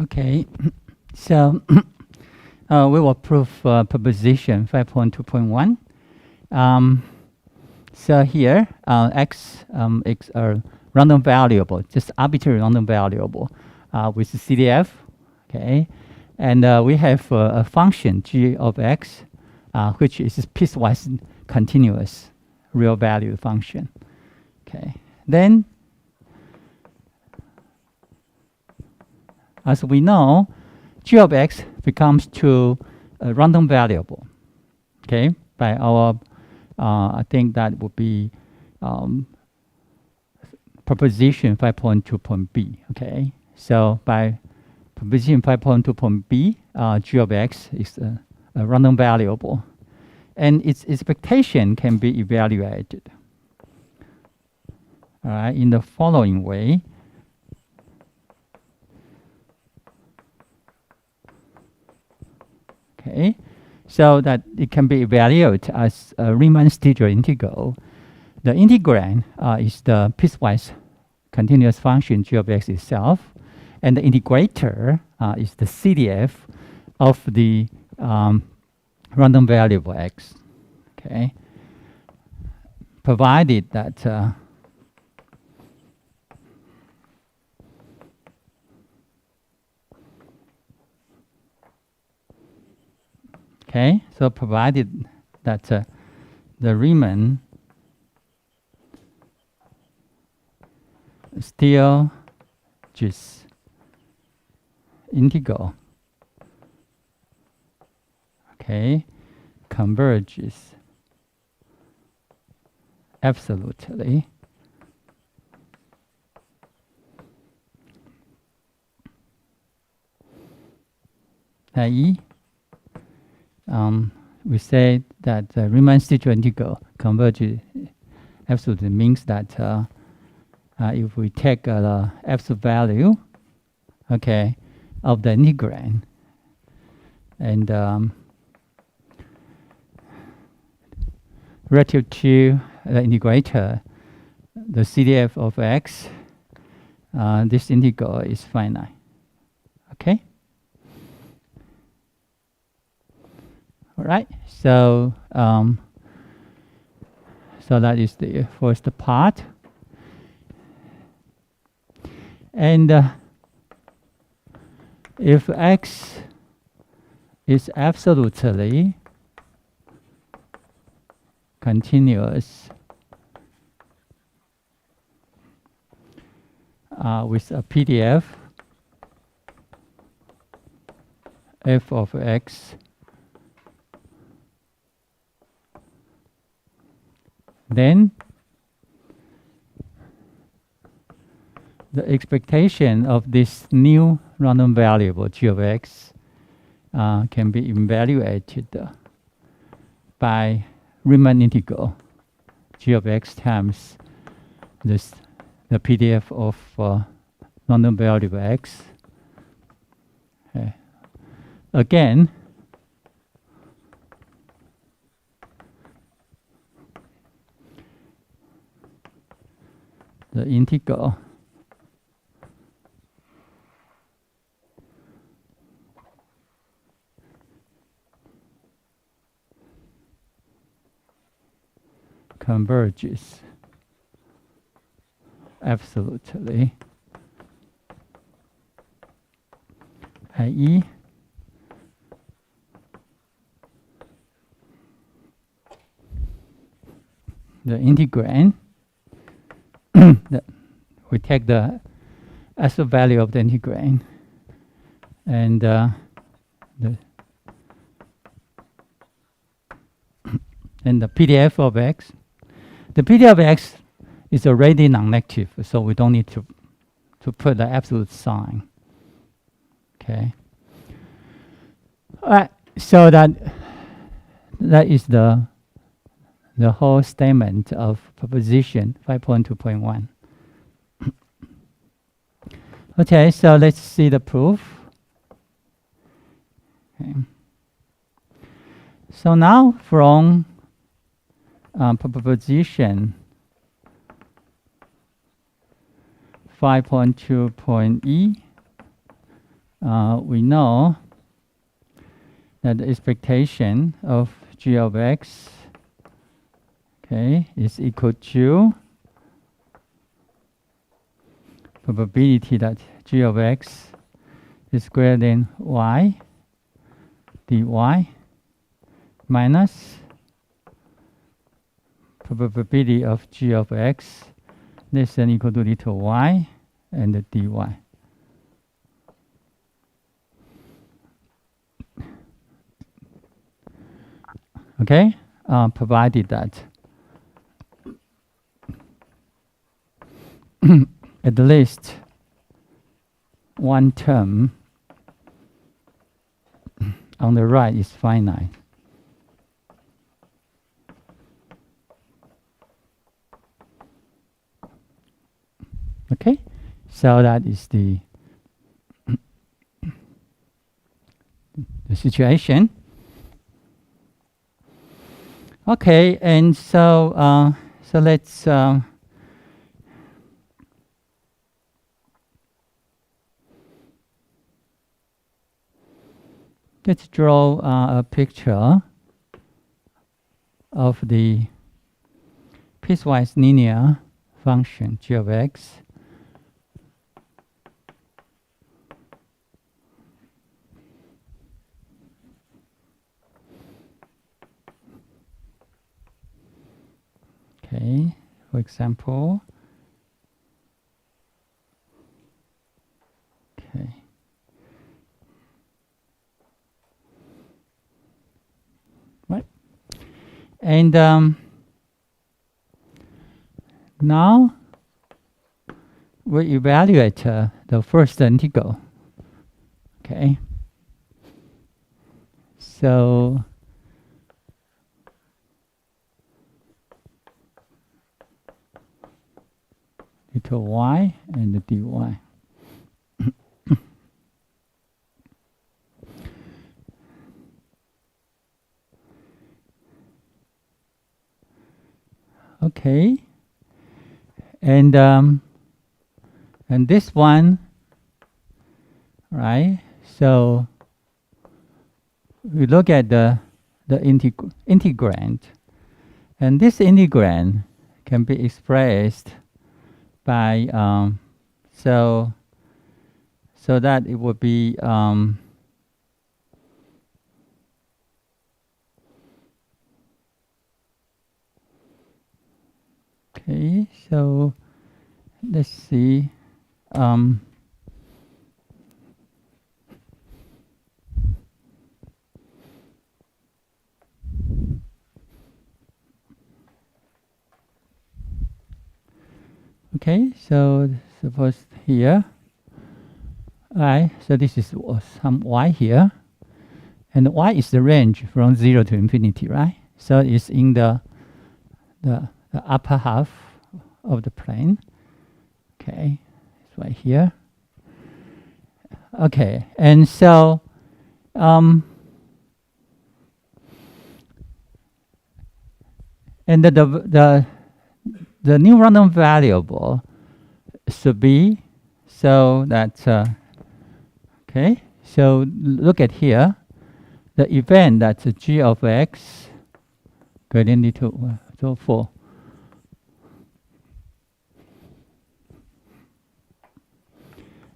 Okay, so we will prove proposition 5.2.1. So here, x is a random variable, just arbitrary random variable with CDF. Okay, and we have a function g of x, which is piecewise continuous real value function. Okay, then as we know, g of x becomes to a random variable. Okay, by our I think that would be proposition 5.2.b. Okay, so by proposition 5.2.b, g of x is a random variable, and its expectation can be evaluated. All right, in the following way. Okay, so that it can be evaluated as a Riemann integral integral. The integrand is the piecewise continuous function g of x itself, and the integrator is the CDF of the random variable x. Okay, provided that okay, so provided that the Riemann still just integral, okay, converges absolutely. i.e., we say that the Riemann integral converges absolutely means that if we take the absolute value, okay, of the integrand, and relative to the integrator, the CDF of x, this integral is finite. Okay. All right. So so that is the first part. And if x is absolutely continuous with a PDF f of x, then the expectation of this new random variable g of x can be evaluated by Riemann integral g of x times this the PDF of random variable x. Okay. Again, the integral converges absolutely, i.e., the integrand, we take the absolute value of the integrand, and the PDF of x. The PDF of x is already non-negative, so we don't need to put the absolute sign. Okay. All right. So that is the whole statement of proposition 5.2.1. Okay. So let's see the proof. Okay. So now from proposition 5.2.e, we know that the expectation of g of x, okay, is equal to probability that g of x is greater than y dy minus probability of g of x less than equal to little y and the dy. Okay, provided that at least one term on the right is finite. Okay, so that is the situation. Okay, and so let's draw a picture of the piecewise linear function g of x. Okay, for example, okay. Right. And now we evaluate the first integral. Okay. So little y and the dy. Okay, and this one, right? So we look at the integrand, and this integrand can be expressed by so that it would be okay. So let's see. Okay, so suppose here, right? So this is some y here, and y is the range from 0 to infinity, right? So it's in the upper half of the plane. Okay, it's right here. Okay, and so and the new random variable should be so that okay. So look at here, the event that's g of x greater than equal to so 4.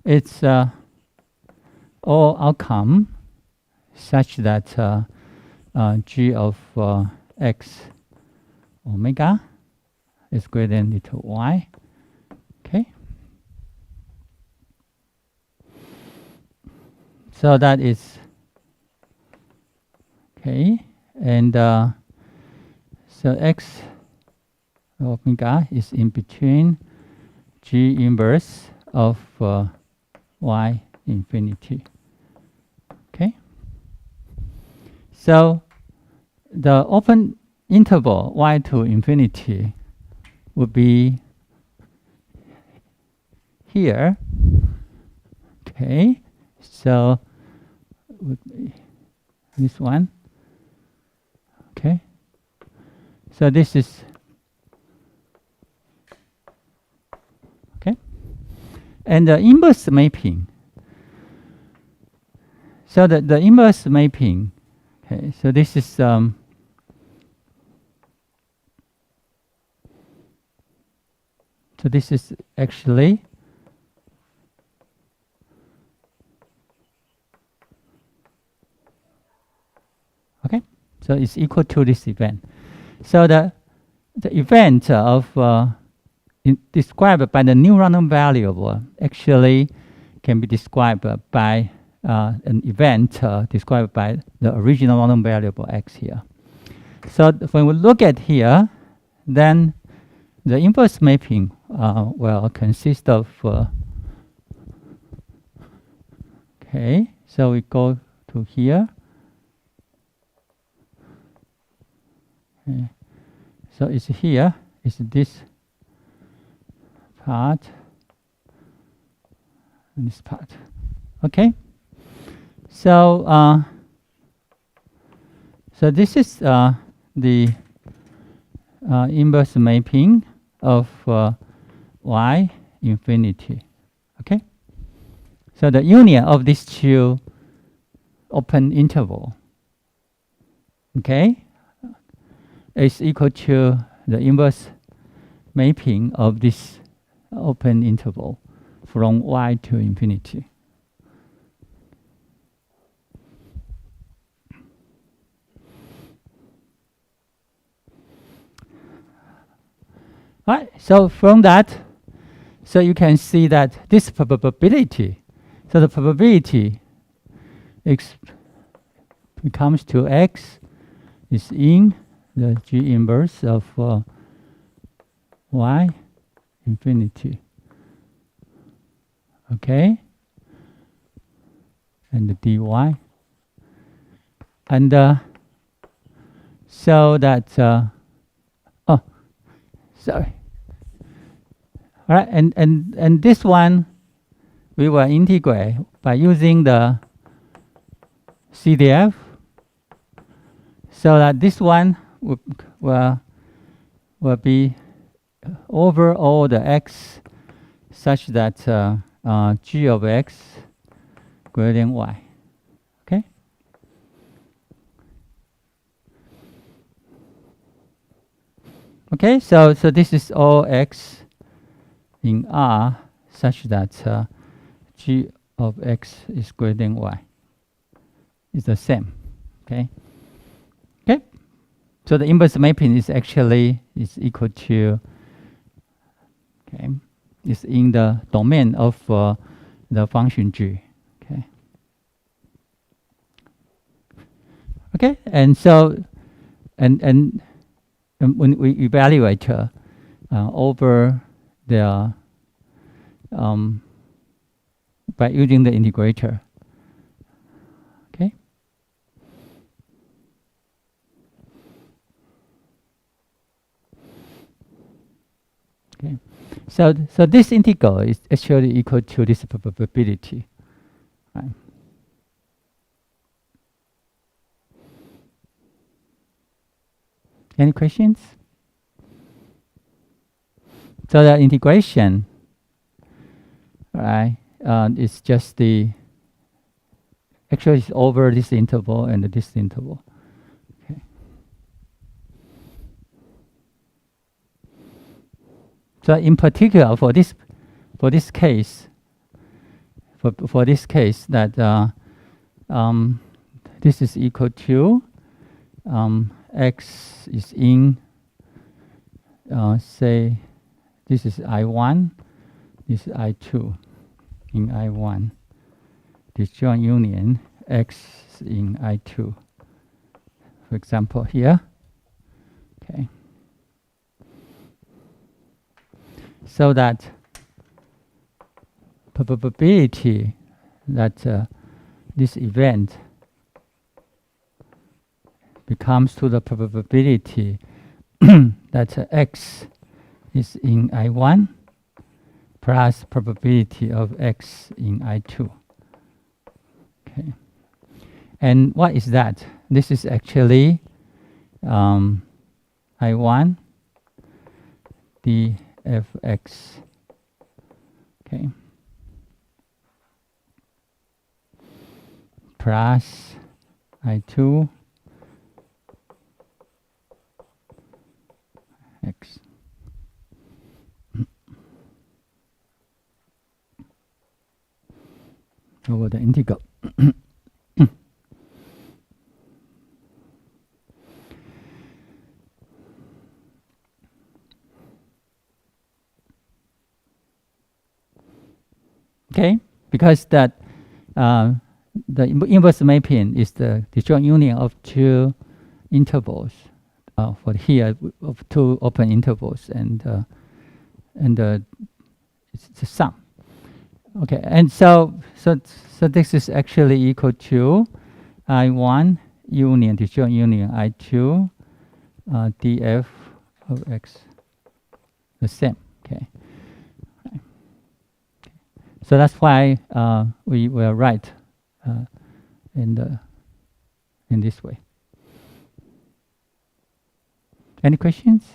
It's all outcome such that g of x omega is greater than little y. Okay. So that is okay, and so x omega is in between g inverse of y infinity. Okay. So the open interval y to infinity would be here. Okay. So would be this one. Okay. So this is okay. And the inverse mapping So the inverse mapping. Okay, so this is so this is actually okay. So it's equal to this event. So the event of described by the new random variable actually can be described by an event described by the original random variable x here. So when we look at here, then the inverse mapping will consist of okay. So we go to here. Okay. So it's here. It's this part and this part. Okay. So so this is the inverse mapping of y infinity. Okay. So the union of these two open interval, okay, is equal to the inverse mapping of this open interval from y to infinity. All right, so from that, so you can see that this probability, so the probability becomes to x is in the G inverse of y infinity. Okay, and the dy, and so that oh, sorry. All right, and this one we will integrate by using the CDF, so that this one will be over all the x such that g of x greater than y. Okay. Okay. So this is all x in R such that g of x is greater than y. It's the same. Okay. Okay. So the inverse mapping is actually is equal to okay. It's in the domain of the function g. Okay. Okay. And so and when we evaluate over the by using the integrator. Okay. Okay. So this integral is actually equal to this probability. Right. Any questions? So the integration, right, is just the, actually it's over this interval and this interval. Okay. So in particular for this case, for this case that this is equal to x is in say this is I1, this is I2 in I1. This joint union x in I2. For example here. Okay. So that probability that this event becomes to the probability that x is in I1 plus probability of x in I2. Okay. And what is that? This is actually I1 dfx. Okay. plus I2 x. Over the integral. Okay, because that the inverse mapping is the disjoint union of two intervals. For here of two open intervals, and it's the sum. Okay, and so this is actually equal to I1 union disjoint union I2 df of x, the same. Okay. So that's why we will write in this way. Any questions?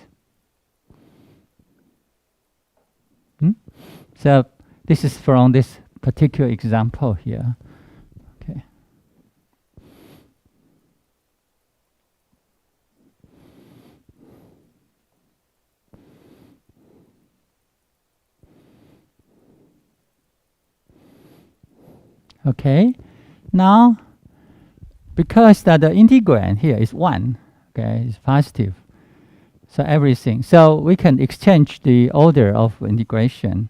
So this is from this particular example here. Okay. Okay. Now, because that the integrand here is 1, okay, it's positive. So everything. So we can exchange the order of integration.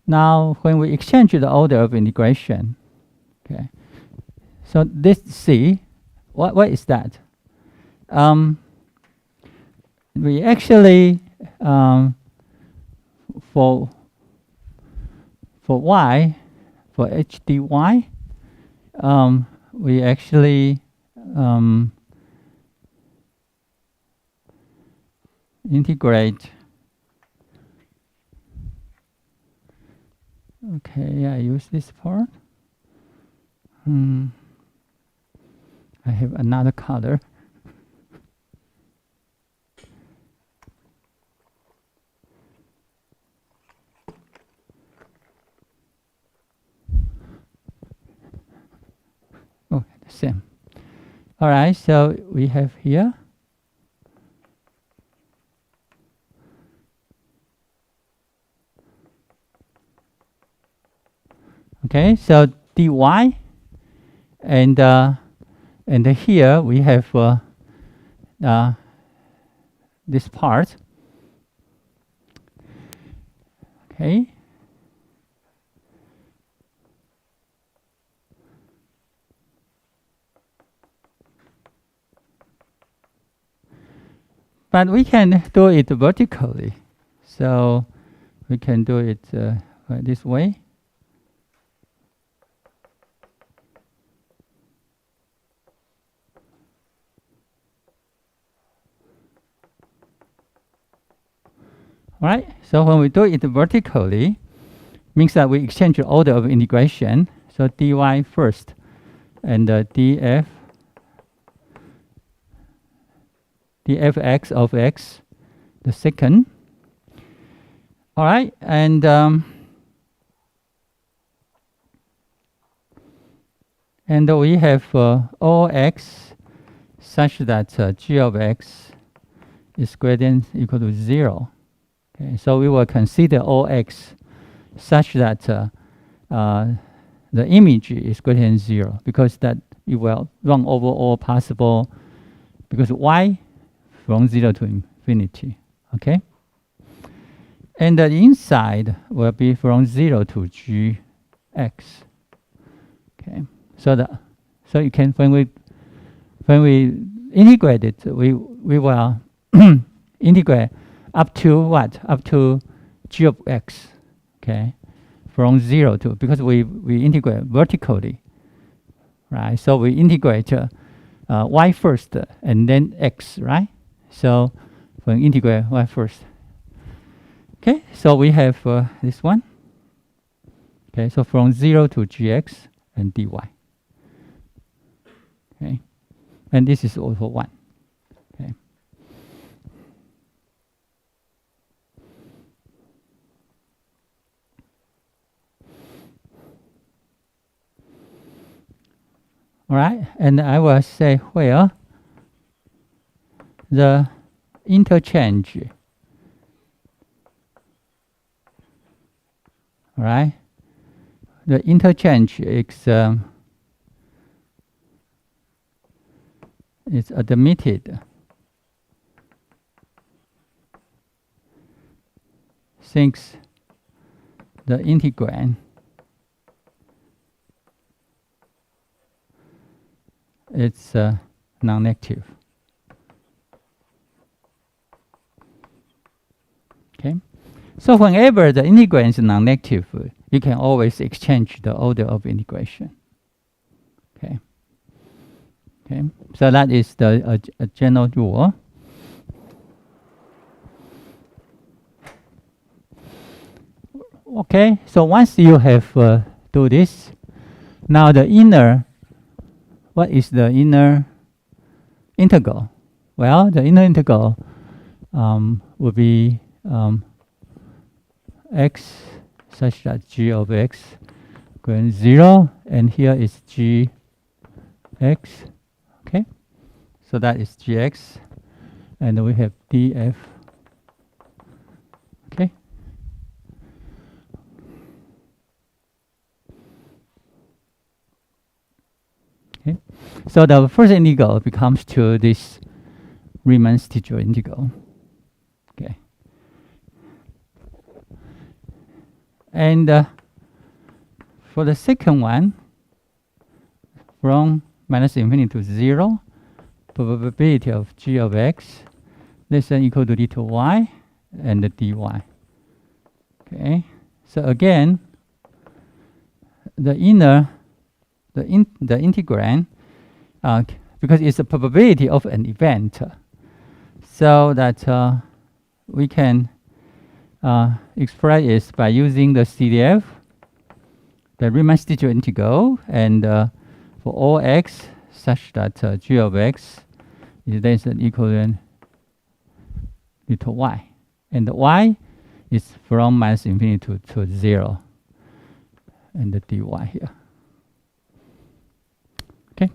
Now, when we exchange the order of integration, okay, so this C, what is that? We actually, for y, for h dy, we actually integrate. Okay, I use this part. I have another color. Oh, the same. All right, so we have here. Okay, so dy, and here we have this part. Okay. But we can do it vertically. So we can do it this way. All right, so when we do it vertically, means that we exchange the order of integration. So dy first, and dfx of x, the second. All right, and we have all x such that g of x is greater than equal to 0. Okay, so we will consider all x such that the image is greater than 0, because that it will run over all possible, because y from 0 to infinity. Okay, and the inside will be from 0 to gx. Okay, so you can, when we integrate it, we will integrate up to what? Up to g of x. Okay, from 0 to, because we integrate vertically, right? So we integrate y first and then x, right? So when we integrate y first. Okay, so we have this one. Okay, so from 0 to gx and dy. Okay, and this is also 1. Okay. All right, and I will say where the interchange, all right, the interchange is admitted since the integrand is non-negative. Okay, so whenever the integrand is non-negative, you can always exchange the order of integration. Okay. Okay, so that is the a general rule. Okay, so once you have do this, now the inner, what is the inner integral? Well, the inner integral will be x such that g of x going 0, and here is g x. Okay, so that is gx, and we have df. Okay. Okay, so the first integral becomes to this Riemann's teacher integral. Okay, and for the second one, from minus infinity to 0, probability of g of x less than equal to d to y and the dy. Okay, so again, the inner, the integrand, because it's a probability of an event, so that we can express it by using the CDF, the Riemann's teacher integral, and for all x such that g of x is less than equal to d to y, and the y is from minus infinity to 0, and the dy here. Okay.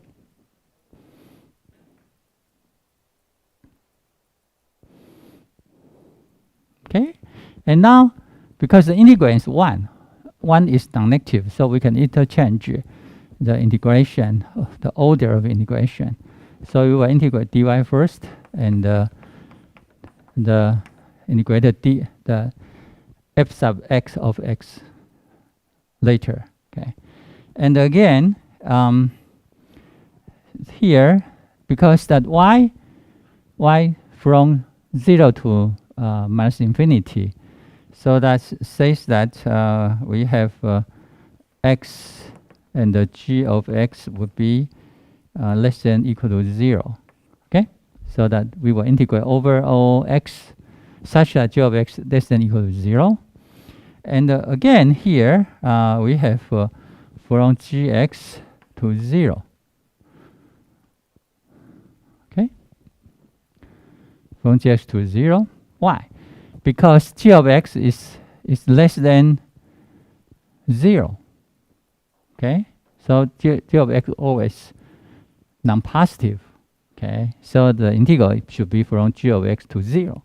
Okay, and now because the integrand is 1 is non-negative, so we can interchange the integration, the order of integration. So we will integrate dy first, and the integrated the f sub x of x later. Okay, and again here, because that y from 0 to minus infinity, so that says that we have x, and the g of x would be less than equal to 0. Okay, so that we will integrate over all x such that g of x less than equal to 0. And again here we have from gx to 0. Okay, from gx to 0. Why? Because g of x is less than 0. Okay, so g of x always non-positive. Okay, so the integral should be from g of x to 0.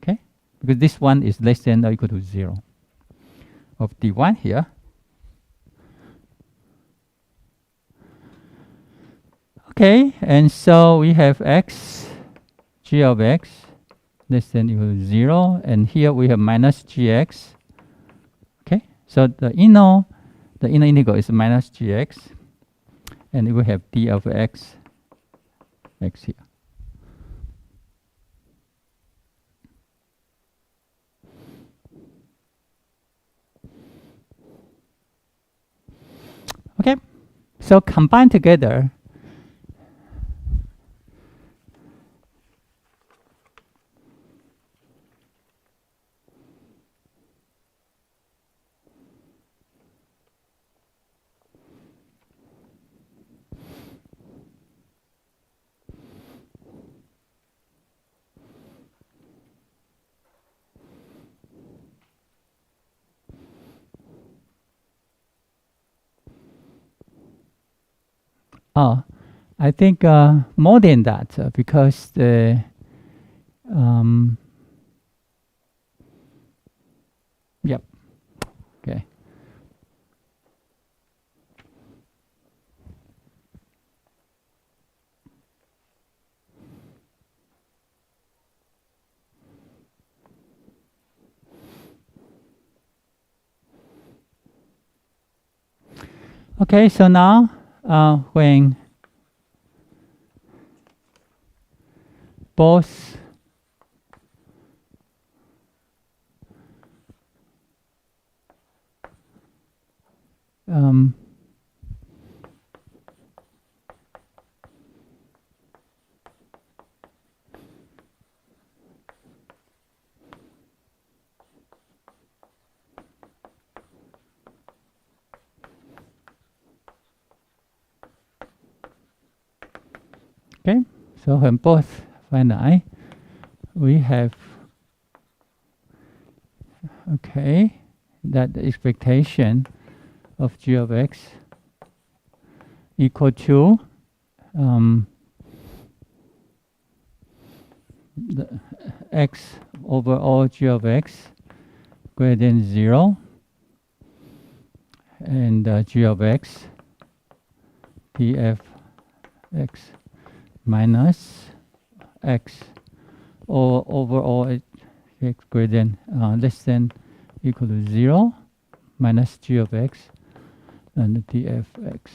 Okay, because this one is less than or equal to 0 of d1 here. Okay, and so we have x, g of x less than equal to 0, and here we have minus gx. Okay, so the inner integral is minus gx, and we have d of x here. Okay, so combine together. Oh, I think more than that because the yep. Okay. Okay, so now when both okay, so when both finite, we have okay that the expectation of g of x equal to the x over all g of x greater than 0 and g of x df x minus x or over all x greater than less than equal to 0 minus g of x and df x.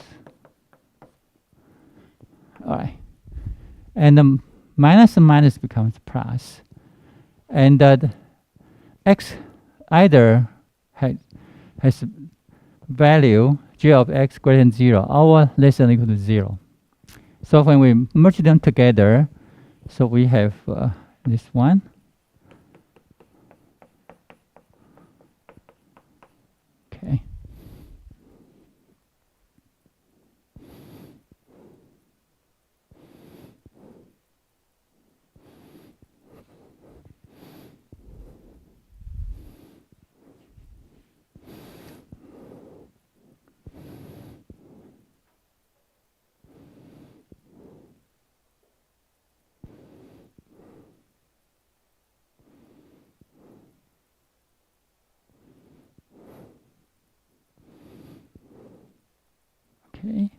All right, and the minus and minus becomes plus, and x either has value g of x greater than 0 or less than or equal to 0. So when we merge them together, so we have this one. Okay. Okay,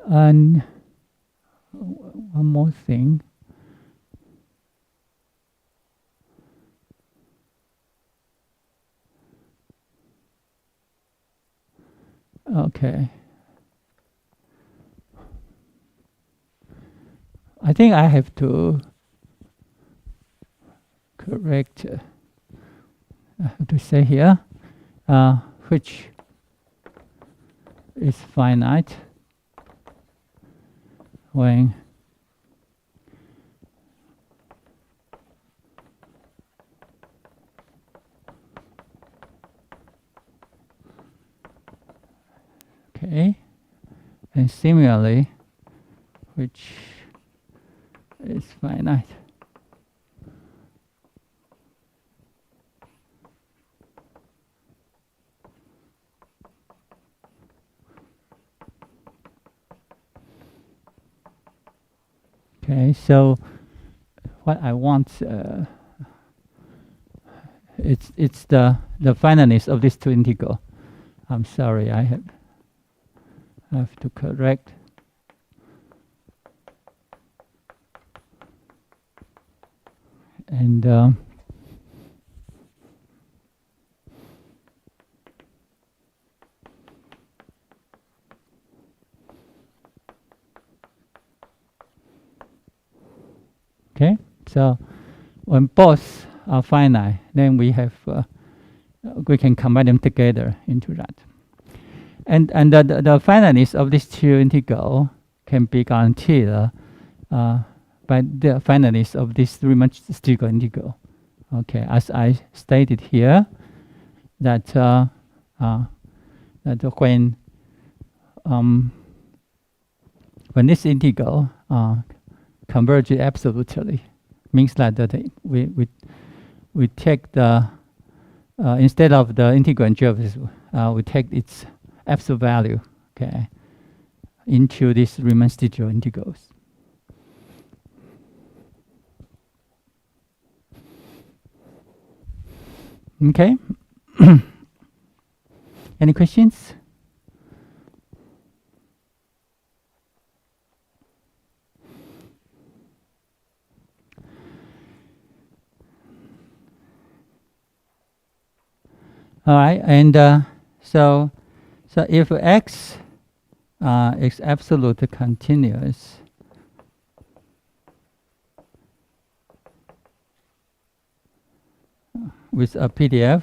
and one more thing. Okay, I think I have to correct. I have to say here, which is finite when okay, and similarly, which is finite. Okay, so what I want it's the finiteness of this two integral. I'm sorry, I have to correct. And okay, so when both are finite, then we have we can combine them together into that. And the finiteness of this two integral can be guaranteed by the finiteness of this Riemann spherical integral. Okay, as I stated here, that that when this integral converges absolutely, means that we take the instead of the integral and g of this, we take its absolute value. Okay, into these Riemann Stichel integrals. Okay. Any questions? All right, and so if x is absolute continuous, with a PDF,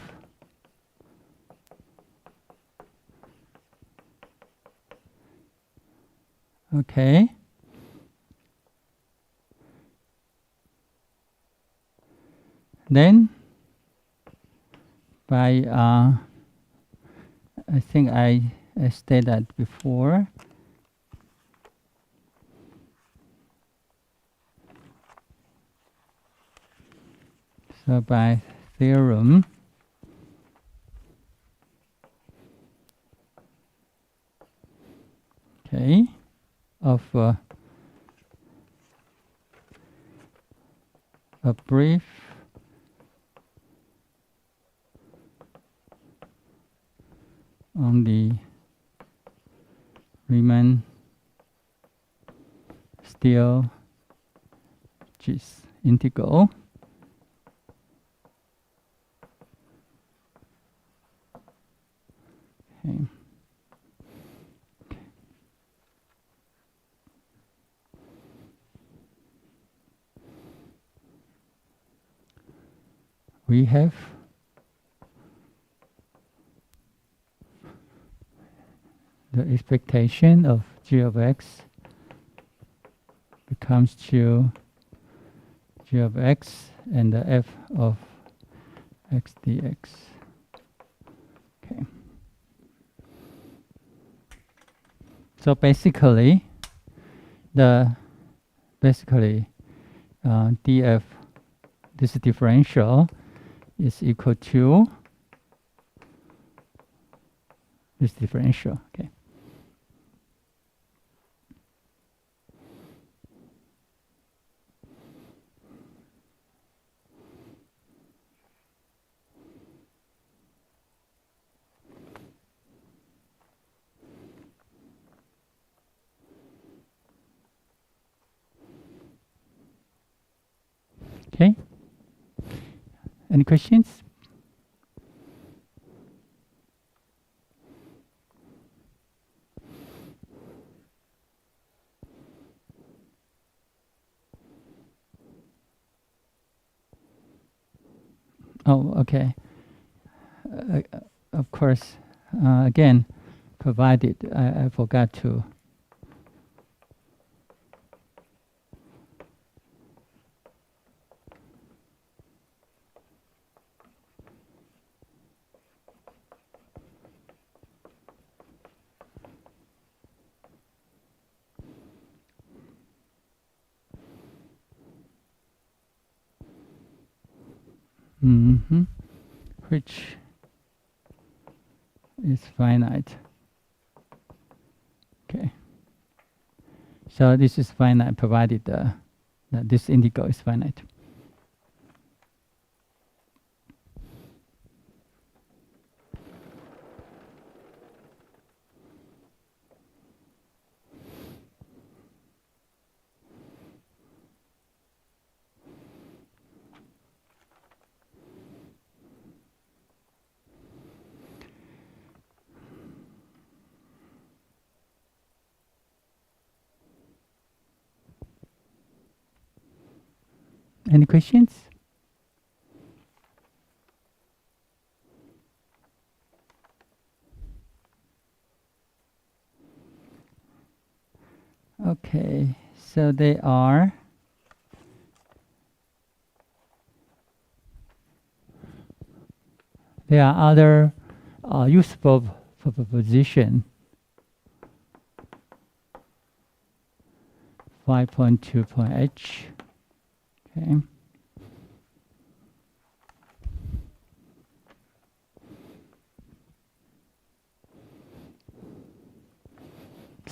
okay, then by I think I stated that before. So by theorem, okay, of a brief on the Riemann still just integral. Okay. We have the expectation of g of x becomes to g of x and the f of x dx. Okay. So basically, df, this differential, is equal to this differential. Okay. Okay. Any questions? Oh, okay. Of course, again, provided I forgot to. Which is finite. Okay. So this is finite provided that this integral is finite. Any questions? Okay, so there are other useful proposition. 5.2.h. Okay.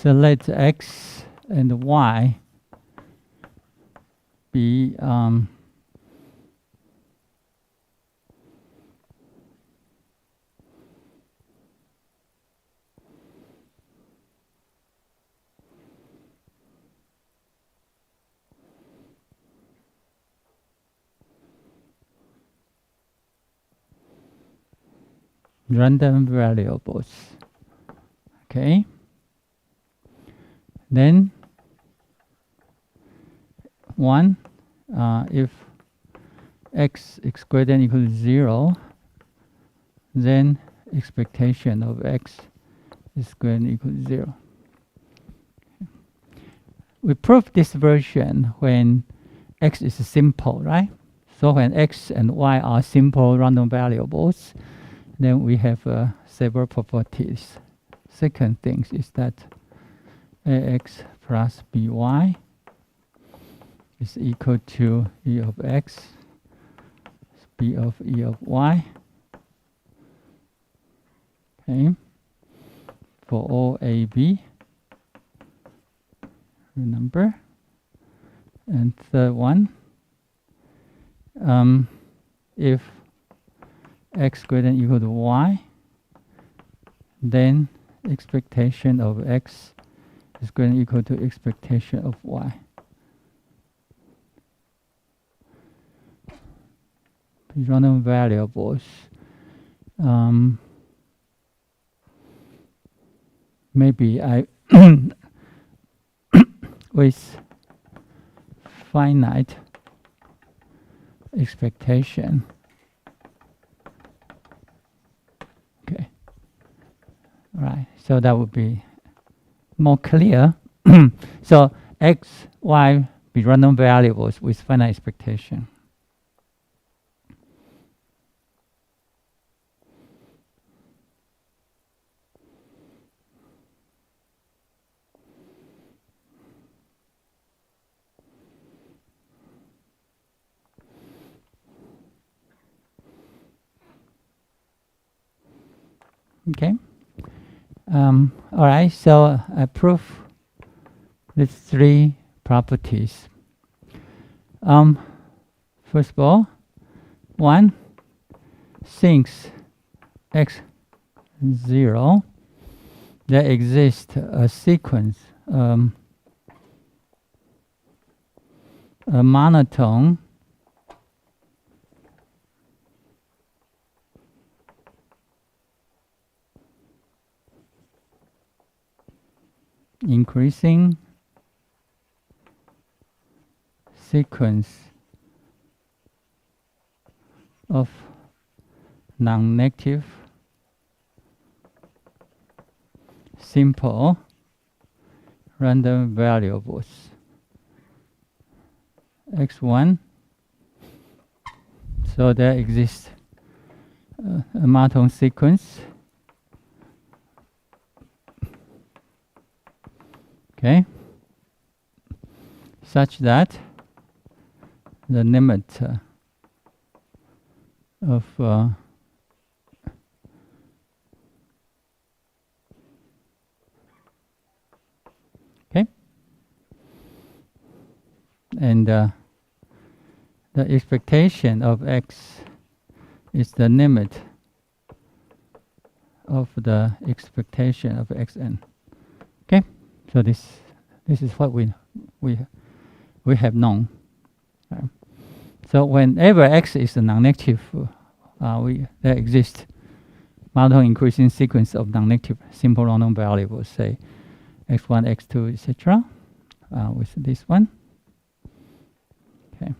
So let x and y be random variables. Okay. Then one, if x is greater than or equal to 0, then expectation of x is greater than or equal to 0. We prove this version when x is simple, right? So when x and y are simple random variables, then we have several properties. Second thing is that ax plus by is equal to e of x, b of e of y. Okay. For all a, b, remember. And third one, if x greater than or equal to y, then expectation of x is greater than or equal to expectation of y. Random variables. Maybe I with finite expectation. Okay. Right. So that would be more clear. So x, y be random variables with finite expectation. Okay. All right. So I prove these three properties. First of all, one, since x 0, there exists a sequence, a monotone increasing sequence of non-negative simple random variables x1. So there exists a monotone sequence. Okay, such that the limit of okay, and the expectation of x is the limit of the expectation of xn. Okay, so this is what we have known. So whenever x is a non-negative, there exists monotone increasing sequence of non-negative simple random variables, say x1, x2, etc. With this one. Okay.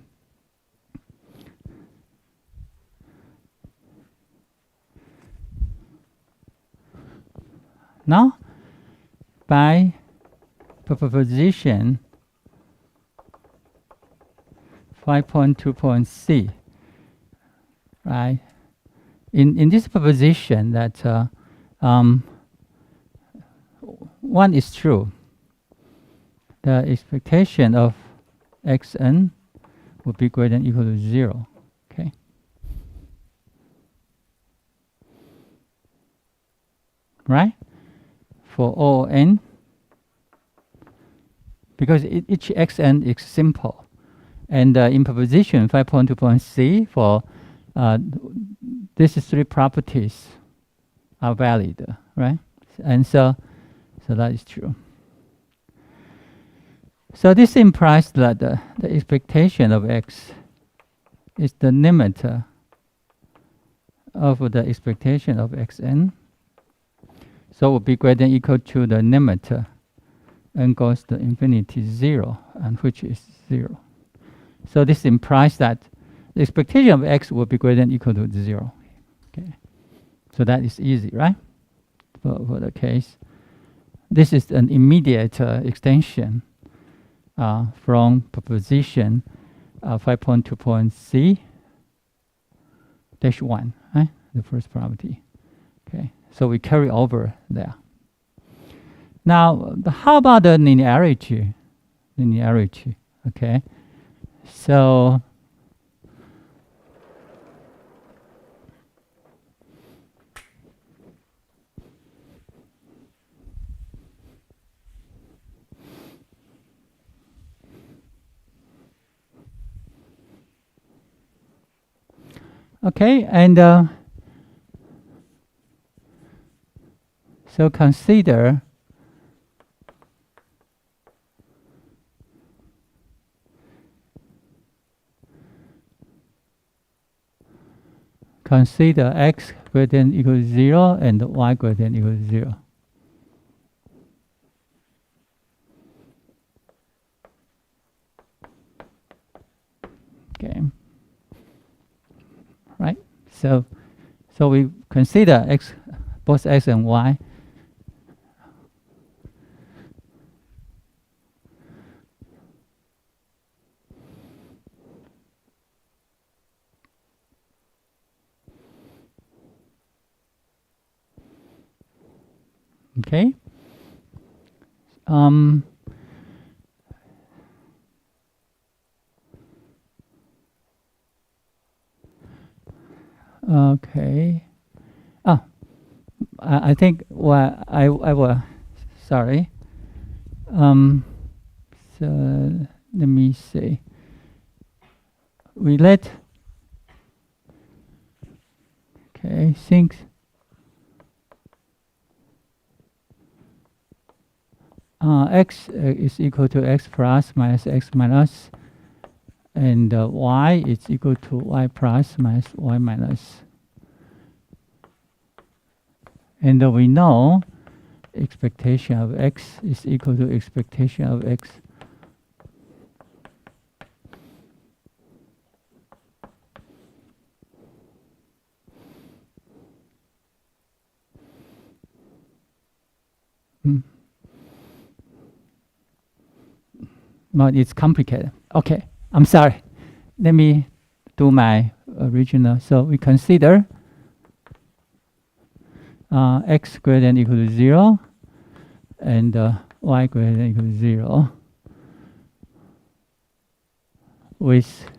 Now, by proposition 5.2.c, right? In this proposition, that one is true. The expectation of xn would be greater than or equal to 0. Okay. Right? For all n because each xn is simple. And in proposition 5.2.c for these three properties are valid, right? And so that is true. So this implies that the expectation of x is the limit of the expectation of xn. So it will be greater than or equal to the limit n goes to infinity 0, and which is 0. So this implies that the expectation of x will be greater than or equal to 0. Okay. So that is easy, right? For the case. This is an immediate extension from proposition 5.2.c dash 1, right? The first property. Okay. So we carry over there. Now, how about the linearity? Linearity, okay? So, okay, and so consider x greater than or equal to 0 and y greater than or equal to 0. Okay. Right? So we consider x, both x and y. Okay. Okay. I think I will. Sorry. So let me see. We let. Okay. Things. X is equal to x plus minus x minus, and y is equal to y plus minus y minus. And we know expectation of x is equal to expectation of x Well, it's complicated. Okay, I'm sorry. Let me do my original. So we consider x greater than or equal to 0 and y greater than or equal to 0 with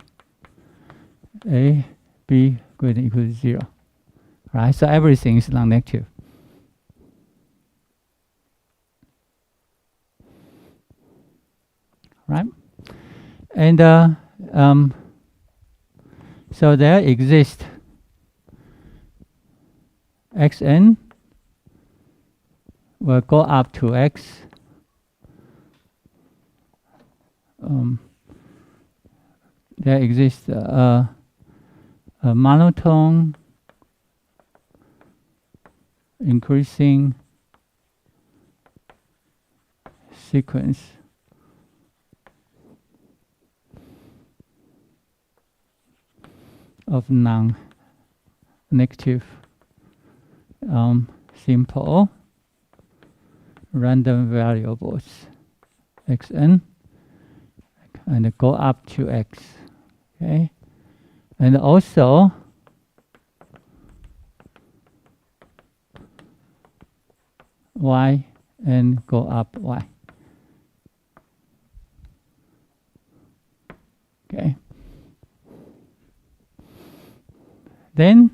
a, b greater than or equal to 0. Right? So everything is non-negative. Right? And so there exists xn will go up to x. There exists a monotone increasing sequence of non-negative simple random variables xn and go up to x. Okay, and also y and go up y. Okay. Then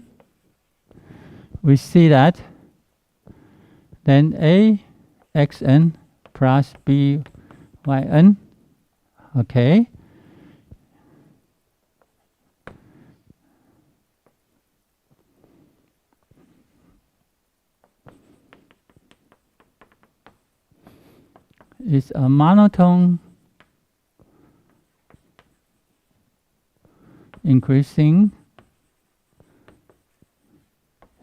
we see that then a xn plus b Yn. Okay. Is a monotone increasing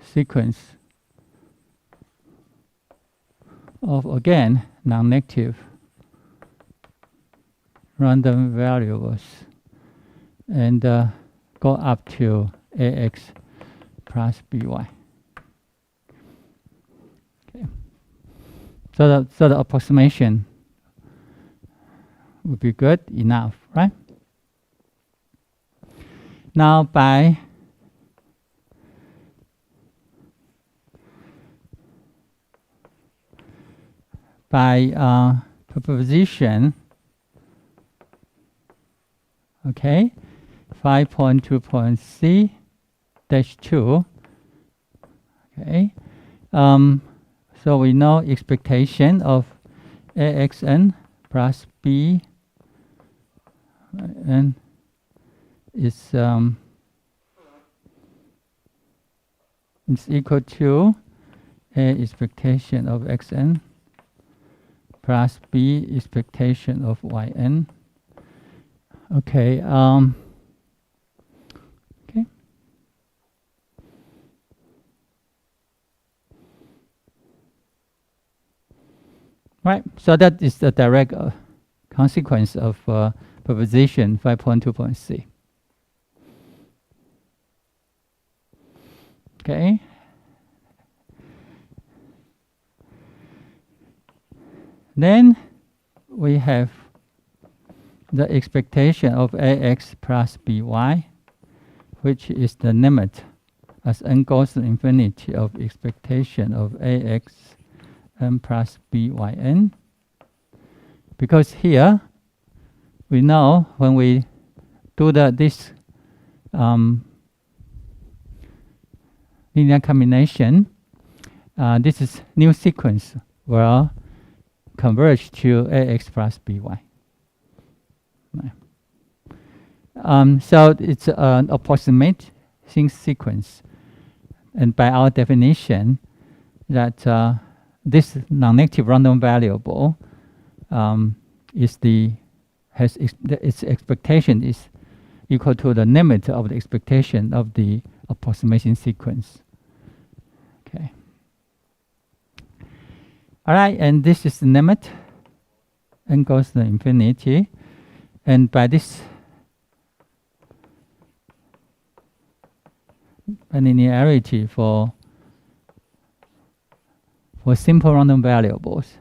sequence of, again, non-negative random variables, and go up to ax plus by. Okay. So the approximation would be good enough, right? Now by proposition, okay, 5.2.c dash 2, okay. So we know expectation of axn plus b n is equal to a expectation of xn plus b expectation of yn. Okay. Okay. Right. So that is the direct consequence of proposition 5.2.c. Okay. Then we have the expectation of ax plus by, which is the limit as n goes to infinity of expectation of ax n plus byn. Because here we know when we do this linear combination, this is new sequence will converge to ax plus by. Right. So it's an approximate sequence, and by our definition, that this non-negative random variable its expectation is equal to the limit of the expectation of the approximation sequence. Okay. All right, and this is the limit, n goes to infinity, and by this linearity for simple random variables.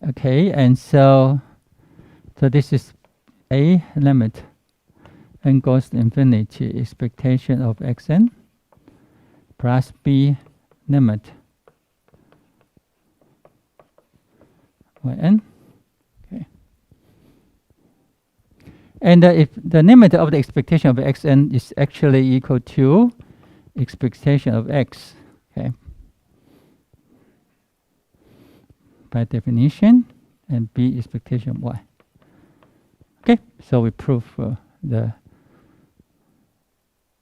Okay, and so this is a limit n goes to infinity expectation of xn plus b limit yn. Okay, and if the limit of the expectation of xn is actually equal to expectation of x, okay, by definition, and b expectation of y. Okay, so we prove the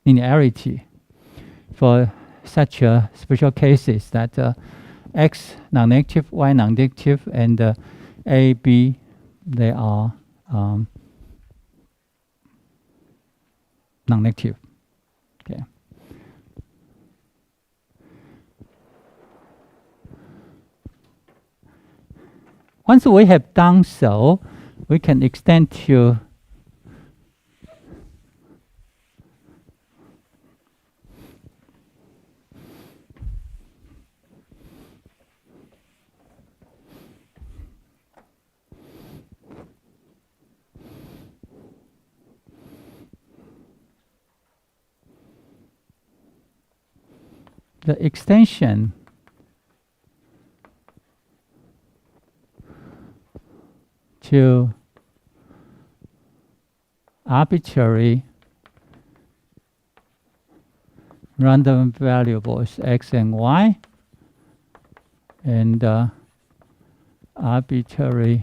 linearity for such special cases that x non-negative, y non-negative, and a, b, they are non-negative. Okay. Once we have done so, we can extend to the extension to arbitrary random variables x and y, and arbitrary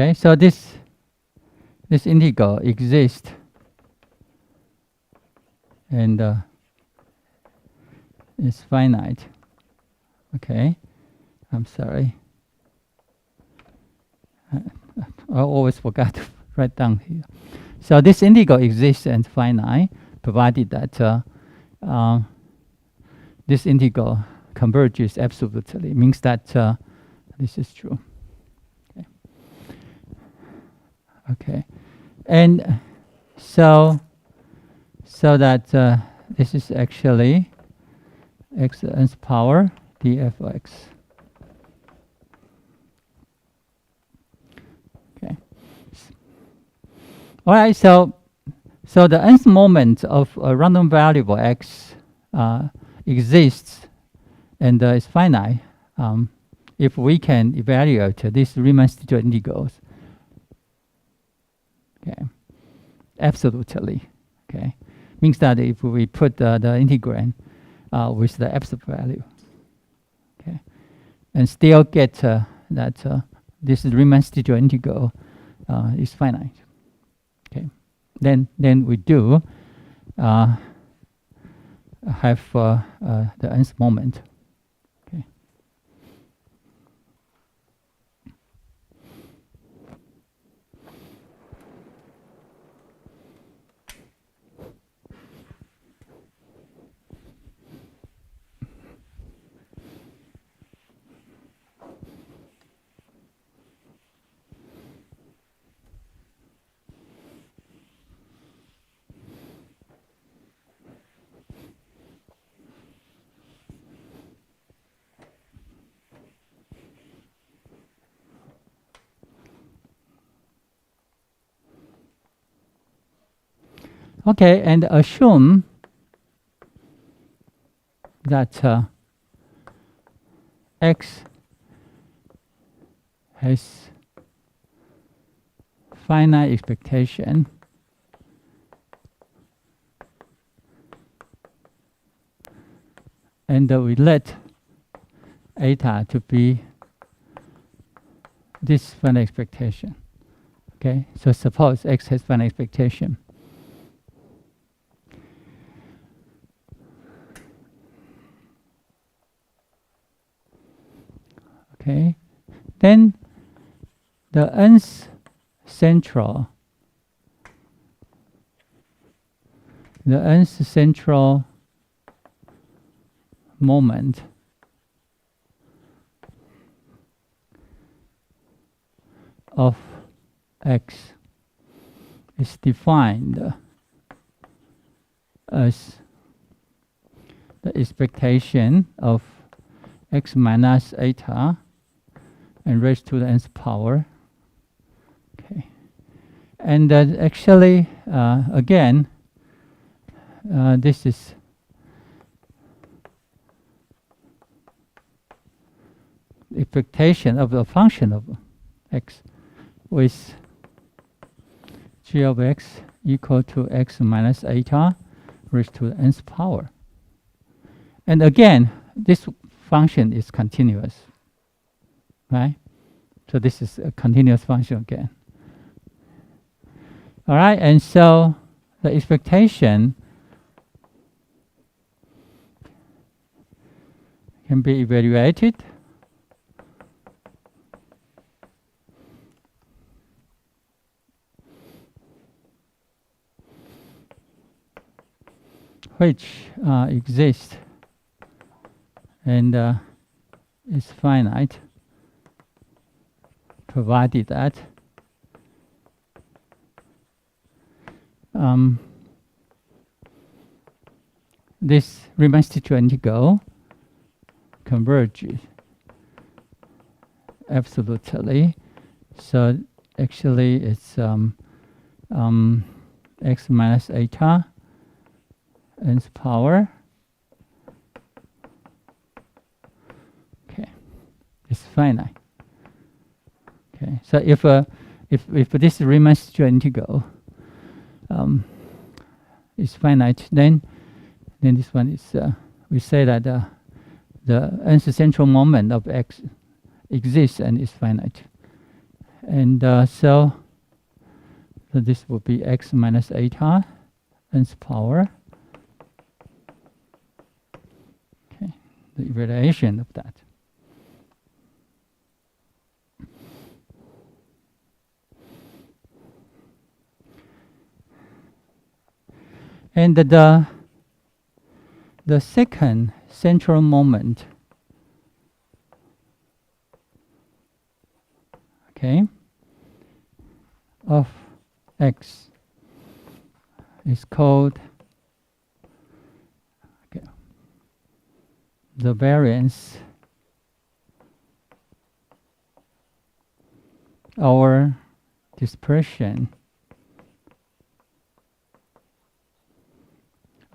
Okay, so this integral exists, and is finite. Okay, I'm sorry. I always forgot to write down here. So this integral exists and finite, provided that this integral converges absolutely. It means that this is true. Okay. Okay, and so that this is actually x to the nth power df of x. Okay. All right. So the nth moment of a random variable x exists and is finite if we can evaluate these Riemann studio integrals. Okay, absolutely. Okay, means that if we put the integrand with the absolute value, okay, and still get that this Riemann studio integral is finite. Okay, then we do have the nth moment. Okay. Okay, and assume that x has finite expectation and we let eta to be this finite expectation. Okay, so suppose x has finite expectation. Okay, then the nth central moment of x is defined as the expectation of x minus eta and raised to the nth power. Okay, and actually again this is expectation of the function of x with g of x equal to x minus eta raised to the nth power. And again, this function is continuous, right? So this is a continuous function again. All right, and so the expectation can be evaluated which exists and is finite, provided that this Riemann studio integral converges absolutely. So actually it's x minus eta nth power. Okay, it's finite. Okay, so if this Riemann studio integral is finite, then this one is we say that the nth central moment of x exists and is finite, And so this will be x minus eta nth power. Okay, the evaluation of that. And the second central moment, okay, of x is called the variance or dispersion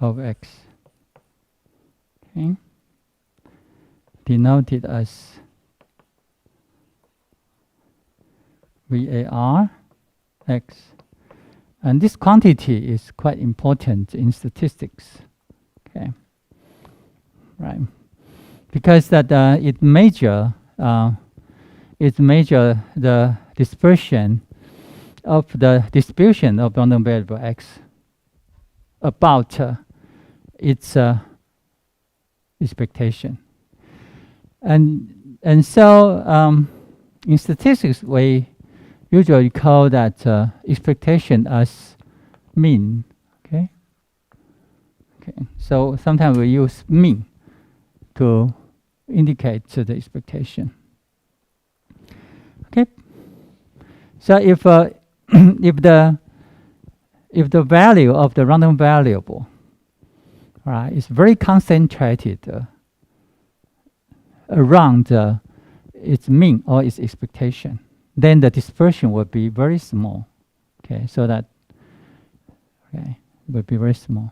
of x, okay, denoted as VAR x. And this quantity is quite important in statistics, okay, right? Because that it measure the dispersion of the distribution of random variable x about its expectation. And so in statistics we usually call that expectation as mean. Okay. Okay. So sometimes we use mean to indicate the expectation. Okay. So if if the value of the random variable, right, is very concentrated around its mean or its expectation, then the dispersion will be very small. Okay, so that will be very small.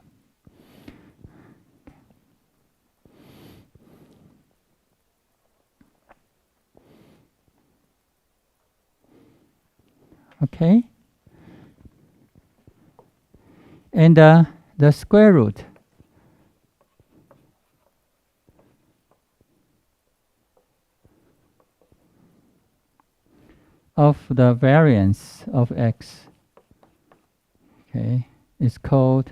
Okay, and the square root of the variance of x, okay, is called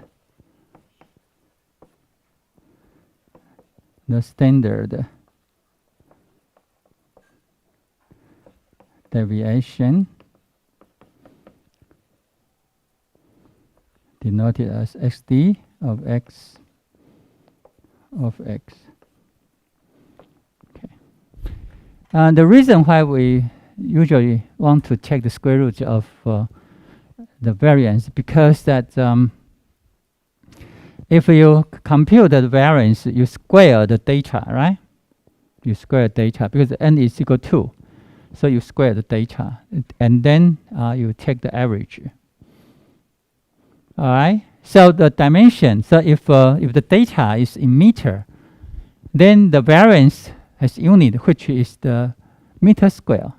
the standard deviation, denoted as xd of x of x. Okay. And the reason why we usually want to check the square root of the variance, because that if you compute the variance, you square the data, right? You square data because n is equal to 2. So you square the data, and then you take the average. All right. So the dimension. So if the data is in meter, then the variance has unit, which is the meter square.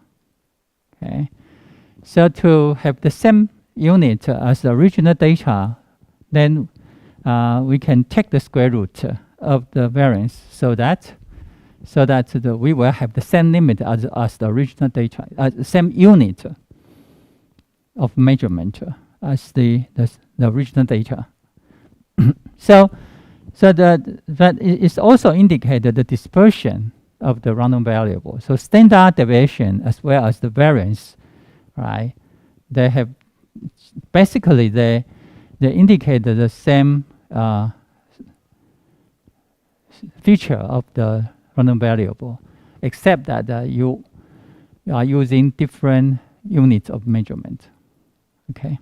Okay. So to have the same unit as the original data, then we can take the square root of the variance, so that we will have the same limit as the original data, same unit of measurement as the original data. So that is also indicated the dispersion of the random variable. So standard deviation as well as the variance, right? They have basically they indicate the same feature of the random variable, except that you are using different units of measurement. Okay.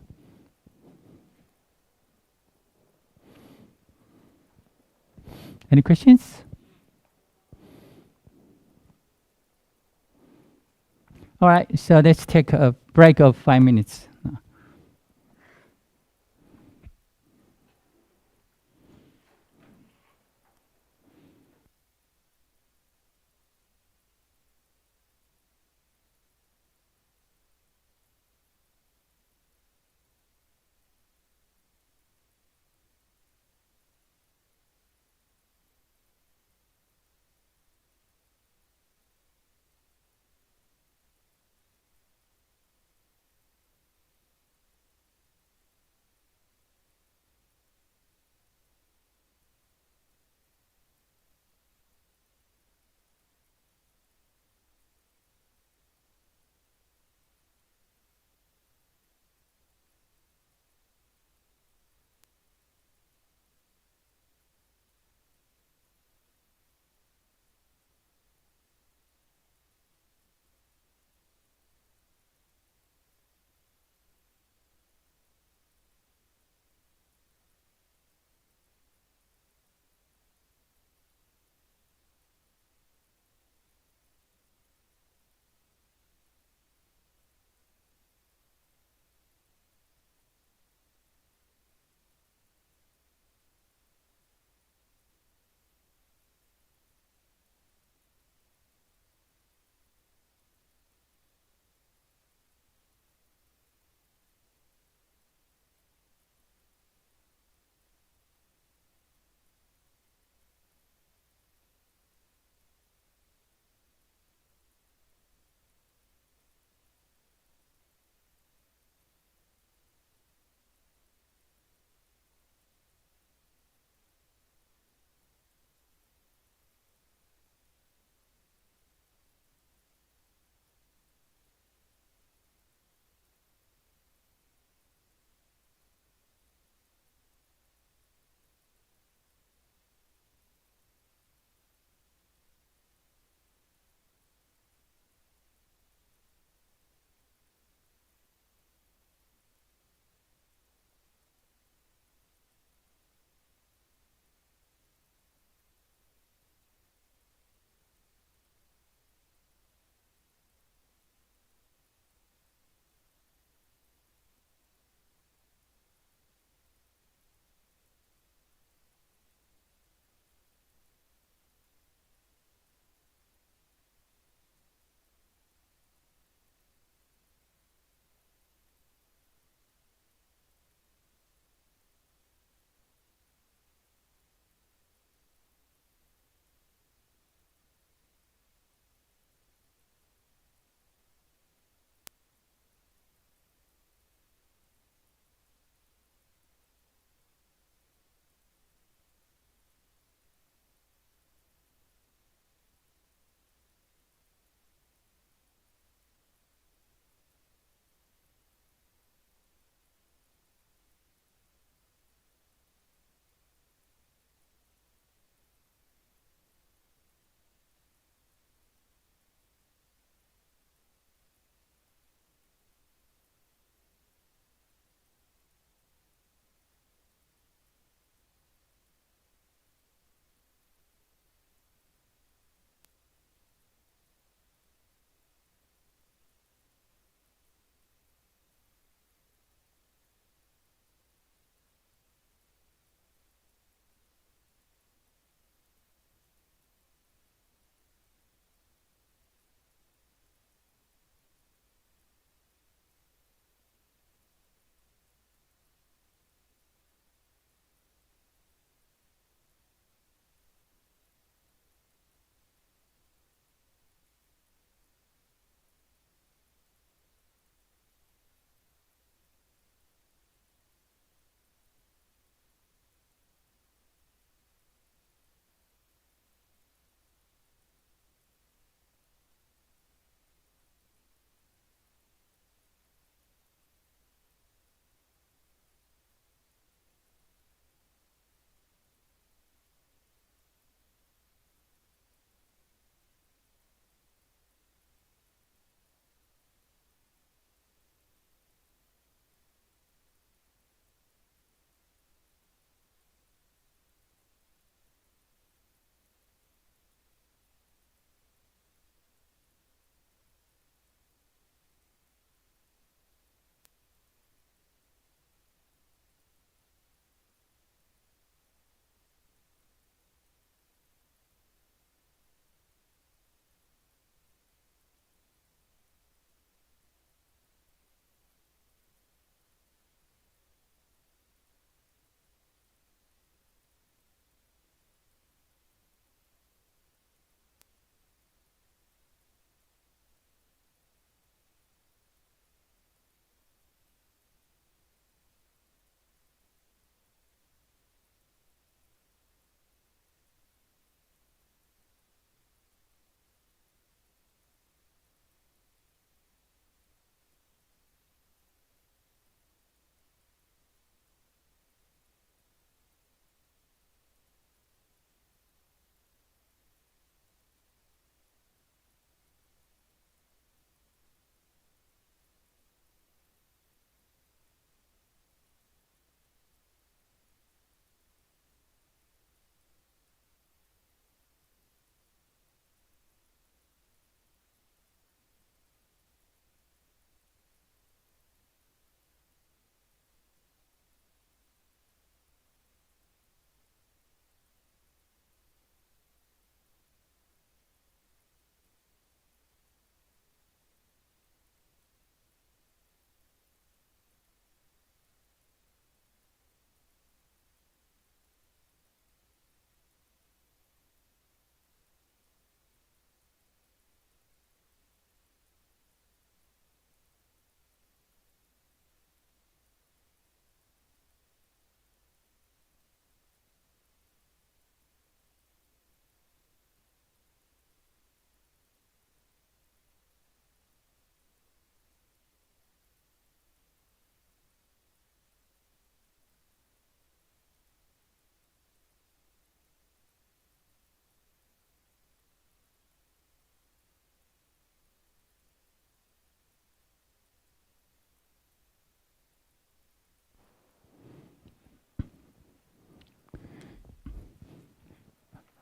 Any questions? All right, so let's take a break of 5 minutes.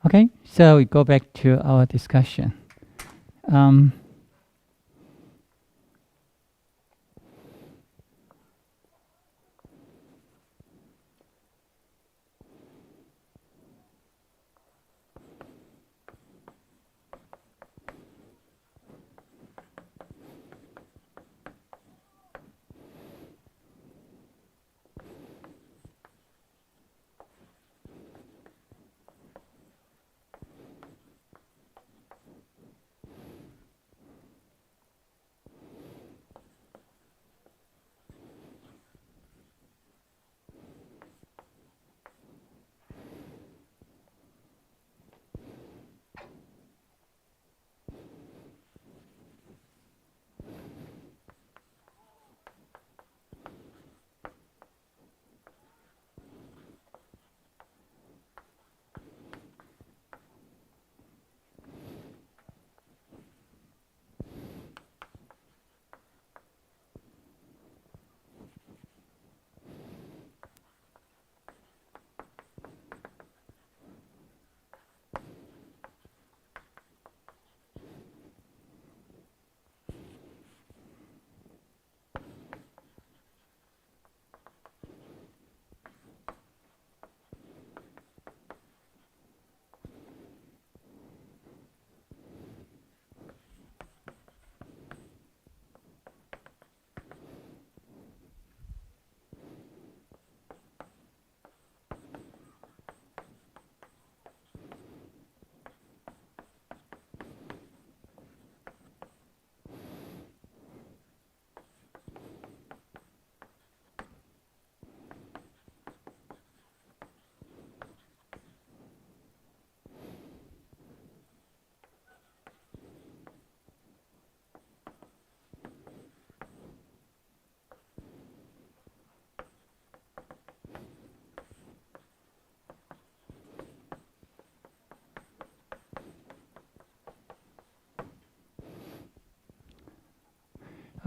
Okay, so we go back to our discussion. Um,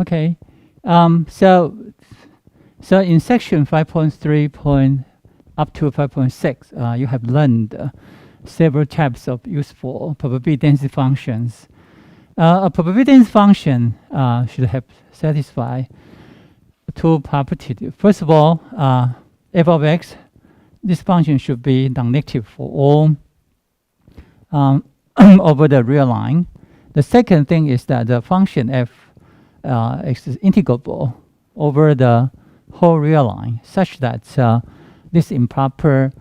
okay, so in section 5.3 up to 5.6, you have learned several types of useful probability density functions. A probability density function should have satisfy two properties. First of all, f of x, this function should be non-negative for all over the real line. The second thing is that the function f x is integrable over the whole real line, such that this improper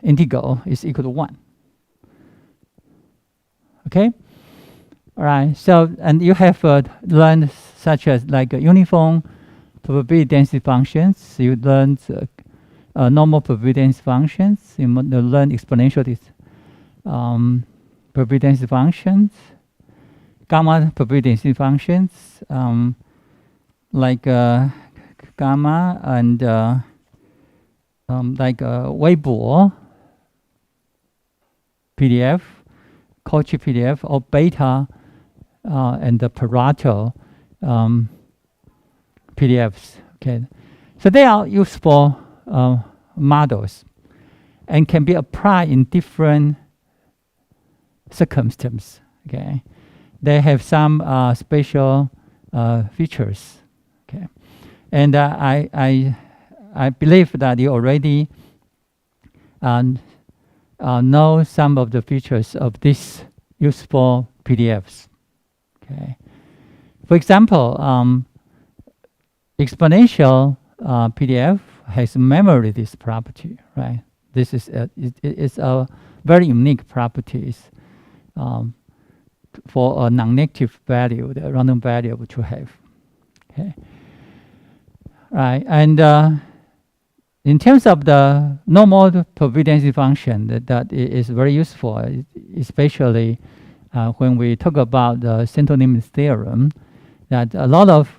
integral is equal to 1. Okay? All right. So, and you have learned such as like uniform probability density functions. You learned normal probability density functions. You learn exponential probability density functions, gamma probability density functions, like gamma and like Weibo PDF, Cauchy PDF, or beta and the Pareto PDFs. Okay, so they are useful models and can be applied in different circumstances. Okay, they have some special features. Okay, and I believe that you already know some of the features of these useful PDFs. Okay, for example, exponential PDF has memory this property, right? This is it's a very unique properties for a non-negative value, the random variable to have. Okay, right, and in terms of the normal probability density function, that is very useful, especially when we talk about the central limit theorem, that a lot of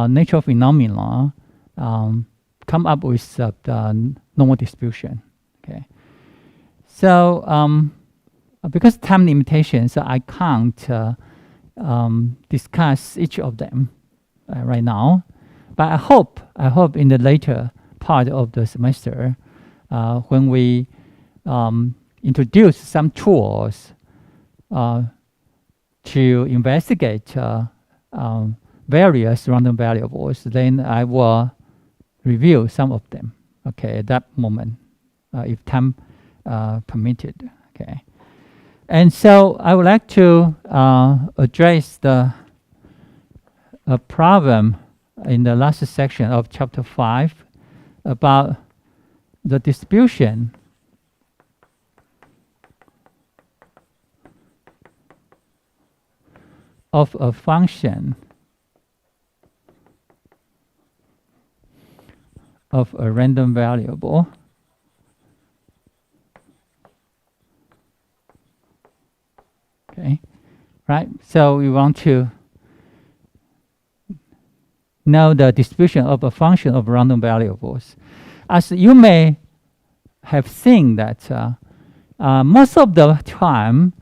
natural phenomena come up with the normal distribution. Okay, so because time limitations, I can't discuss each of them right now, but I hope in the later part of the semester, when we introduce some tools to investigate various random variables, then I will review some of them, okay, at that moment, if time permitted, okay. And so I would like to address the problem in the last section of chapter 5 about the distribution of a function of a random variable okay, right? So we want to know the distribution of a function of random variables. As you may have seen that most of the time,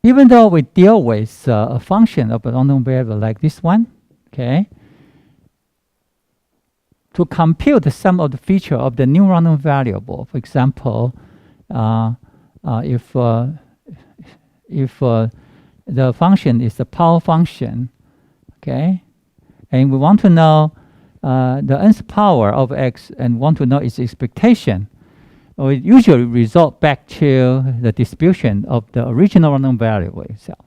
even though we deal with a function of a random variable like this one, okay, to compute some of the feature of the new random variable, for example, if the function is a power function, okay, and we want to know the nth power of x and want to know its expectation, we usually resort back to the distribution of the original random variable itself,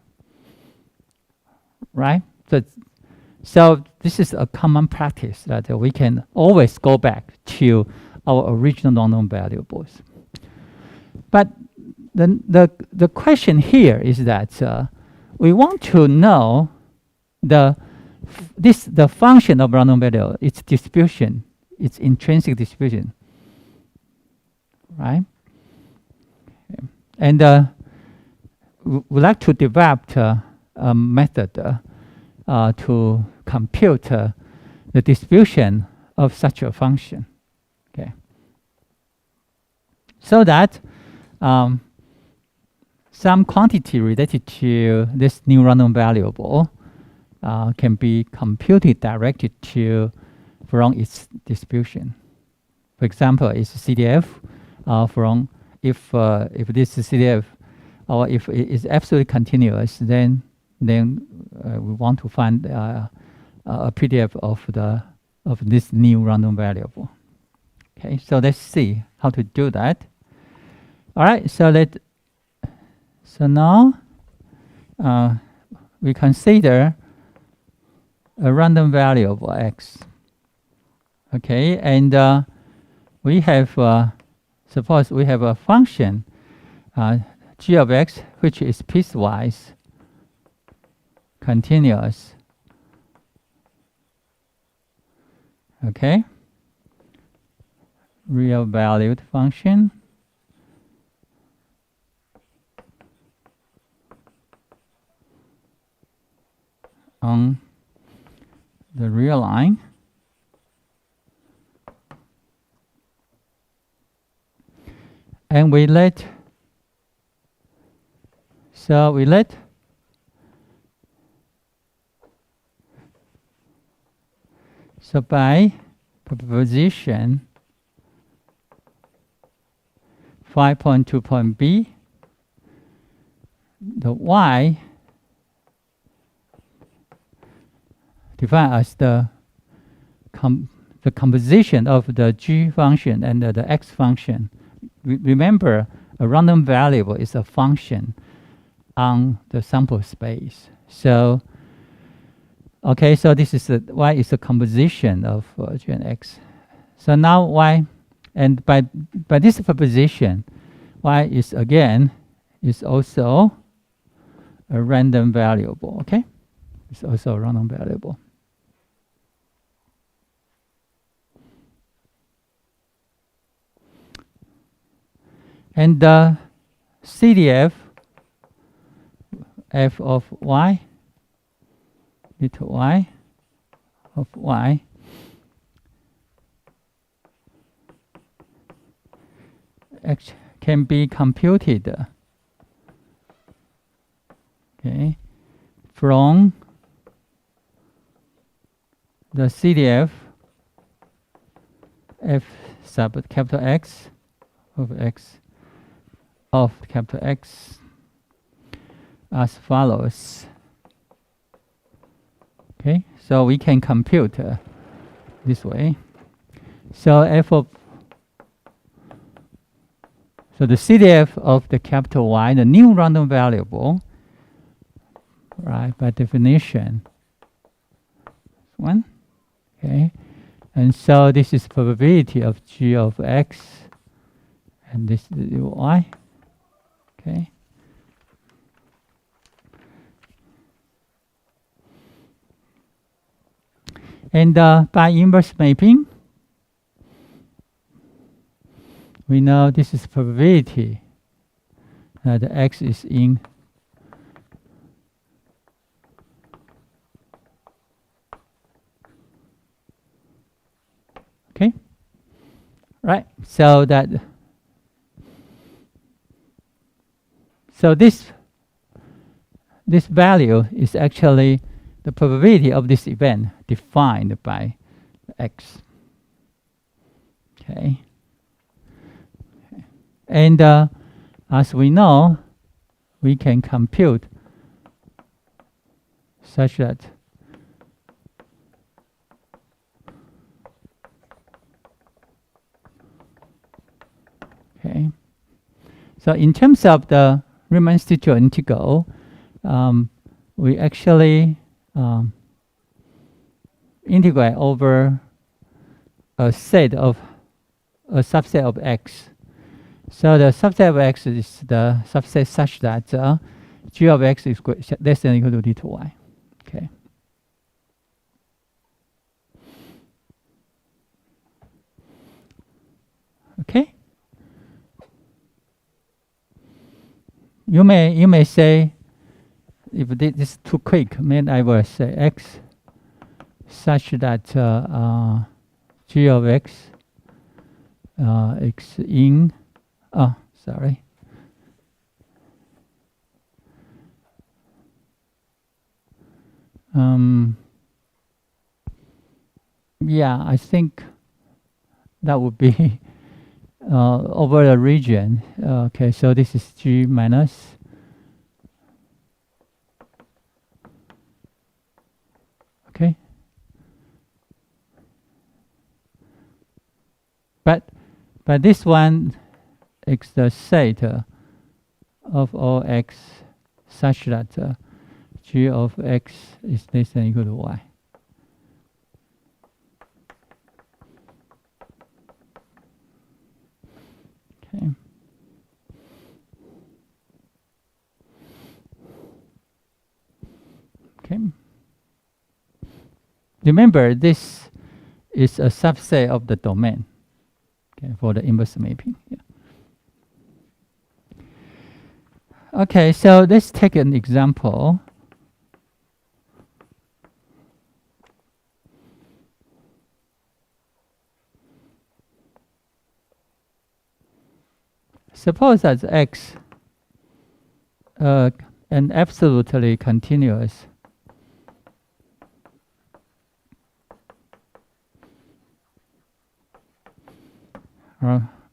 right? So this is a common practice that we can always go back to our original random variables. But the question here is that we want to know the function of random variable, its distribution, its intrinsic distribution, right? And we would like to develop a method to compute the distribution of such a function, okay? So that some quantity related to this new random variable can be computed directly from its distribution. For example, it's CDF from if this is CDF or if it is absolutely continuous, then we want to find a PDF of this new random variable. Okay, so let's see how to do that. All right, so now we consider a random variable x. Okay, and we have suppose we have a function g of x which is piecewise continuous. Okay, real valued function. On the real line. And we let so by proposition 5.2.b, the y defined as the composition of the g function and the x function. Remember, a random variable is a function on the sample space. So, okay, so this is y is a composition of g and x. So now y, and by this proposition, y is also a random variable. Okay, it's also a random variable. And the CDF f of y, little y of y, can be computed, okay, from the CDF f sub capital X of capital X as follows. Okay, so we can compute this way. So so the CDF of the capital Y, the new random variable, right, by definition, one. Okay, and so this is probability of G of X, and this is Y. Okay. And by inverse mapping, we know this is probability that the X is in okay, right? So this value is actually the probability of this event defined by X. Okay. And as we know, we can compute such that okay. So in terms of the Riemann residual integral, we actually integrate over a subset of X. So the subset of X is the subset such that G of X is less than or equal to D to Y. Okay. Okay. You may say, if this is too quick, then I will say X such that G of X X in sorry. Yeah, I think that would be over the region. Okay, so this is G minus okay. But this one is the set of all X such that G of X is less than or equal to Y. Okay. Okay. Remember, this is a subset of the domain. Okay, for the inverse mapping. Yeah. Okay, so let's take an example. Suppose that X an absolutely continuous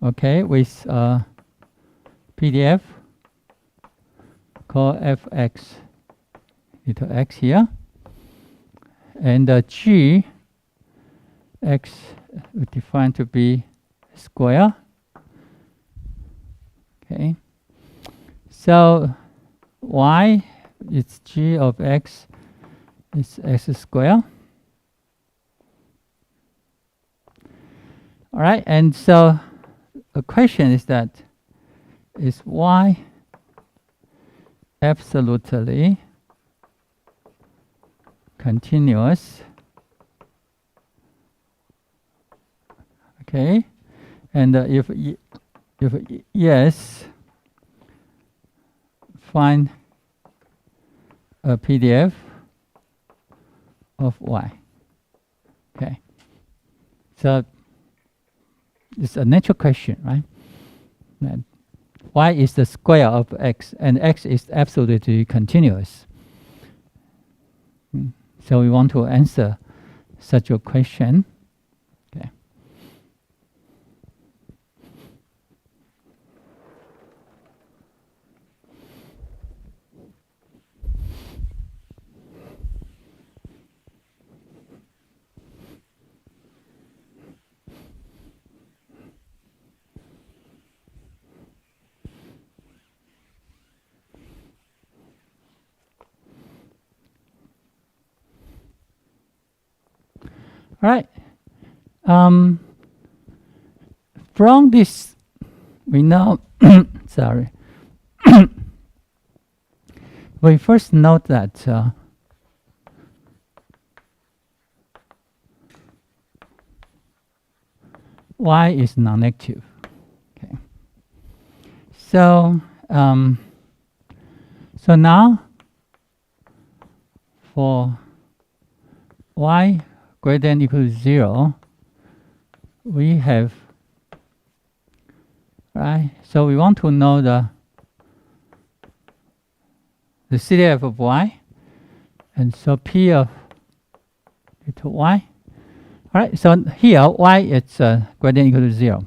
okay, with PDF called fx little x here, and G X we define to be square. Okay, so Y is G of X is X square. All right, and so the question is that is Y absolutely continuous? Okay, and if yes, find a PDF of Y. Okay, so it's a natural question, right? And Y is the square of X, and X is absolutely continuous. So we want to answer such a question. Okay. All right. From this, we know, sorry, we first note that y is non-negative. Okay. So, so now for y greater than or equal to 0, we have, right? So we want to know the CDF of y, and so p of to y. All right, so here y is greater than or equal to 0.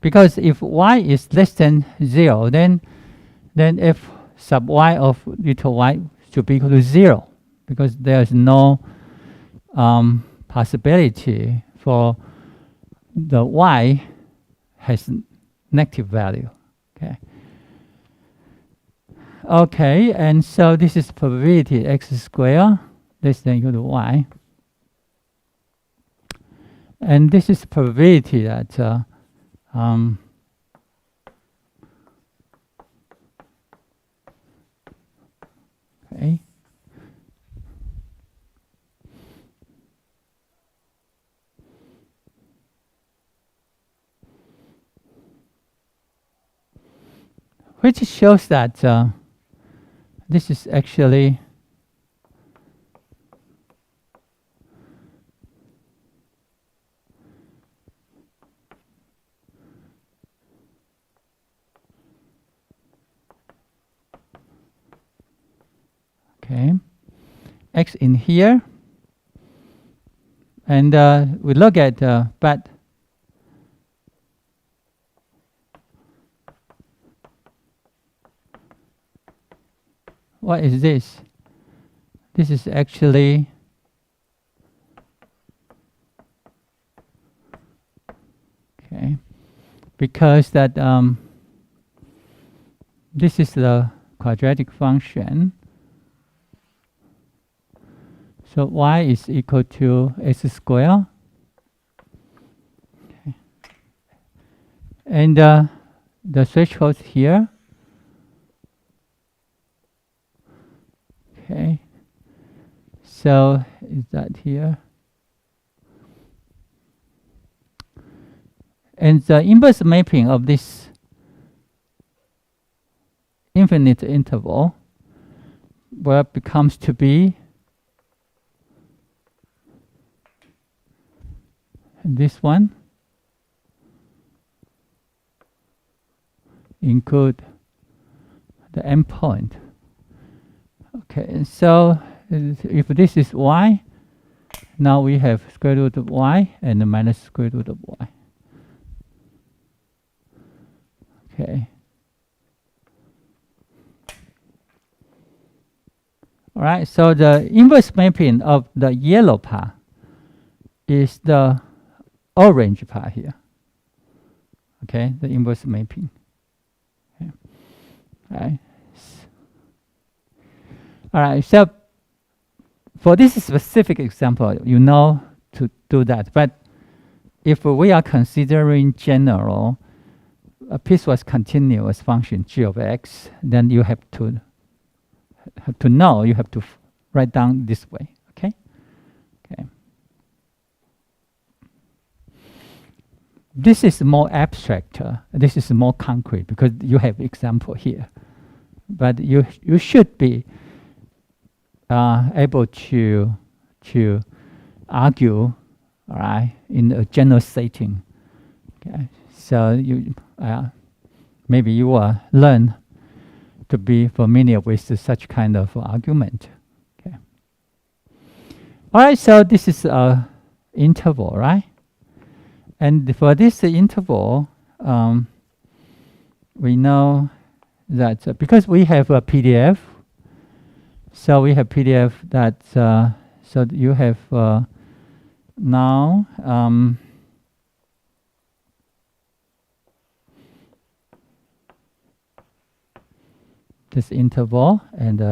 Because if y is less than 0, then f sub y of little y should be equal to 0, because there is no possibility for the y has negative value. Okay. Okay, and so this is probability x squared less than or equal to y. And this is probability that okay. Which shows that this is actually okay, x in here, and we look at but what is this? This is actually okay, because that this is the quadratic function. So y is equal to x squared. Okay. And the threshold here. Okay. So is that here? And the inverse mapping of this infinite interval where it becomes to be this one include the endpoint. Okay, so if this is y, now we have square root of y and the minus square root of y. Okay. All right, so the inverse mapping of the yellow part is the orange part here. Okay, the inverse mapping. Okay. All right. All right, so for this specific example, you know to do that. But if we are considering general a piecewise continuous function g of x, then you have to know, you have to write down this way. Okay. Okay. This is more abstract. This is more concrete because you have example here. But you should be able to argue, all right, in a general setting. Okay. So you maybe you will learn to be familiar with such kind of argument. Okay. All right. So this is a interval, right? And for this interval, we know that because we have a PDF, so we have PDF that so you have now this interval and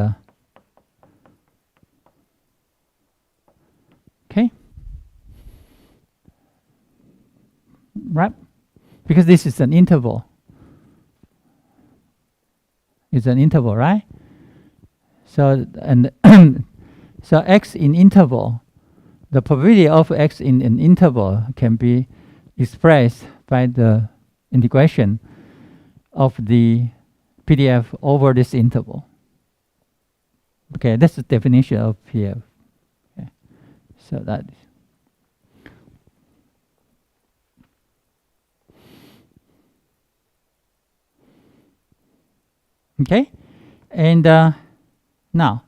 okay. right? Because this is an interval. It's an interval, right? So, and so x in interval, the probability of x in an interval can be expressed by the integration of the PDF over this interval. Okay, that's the definition of PDF. Okay. So that is. Okay, and now,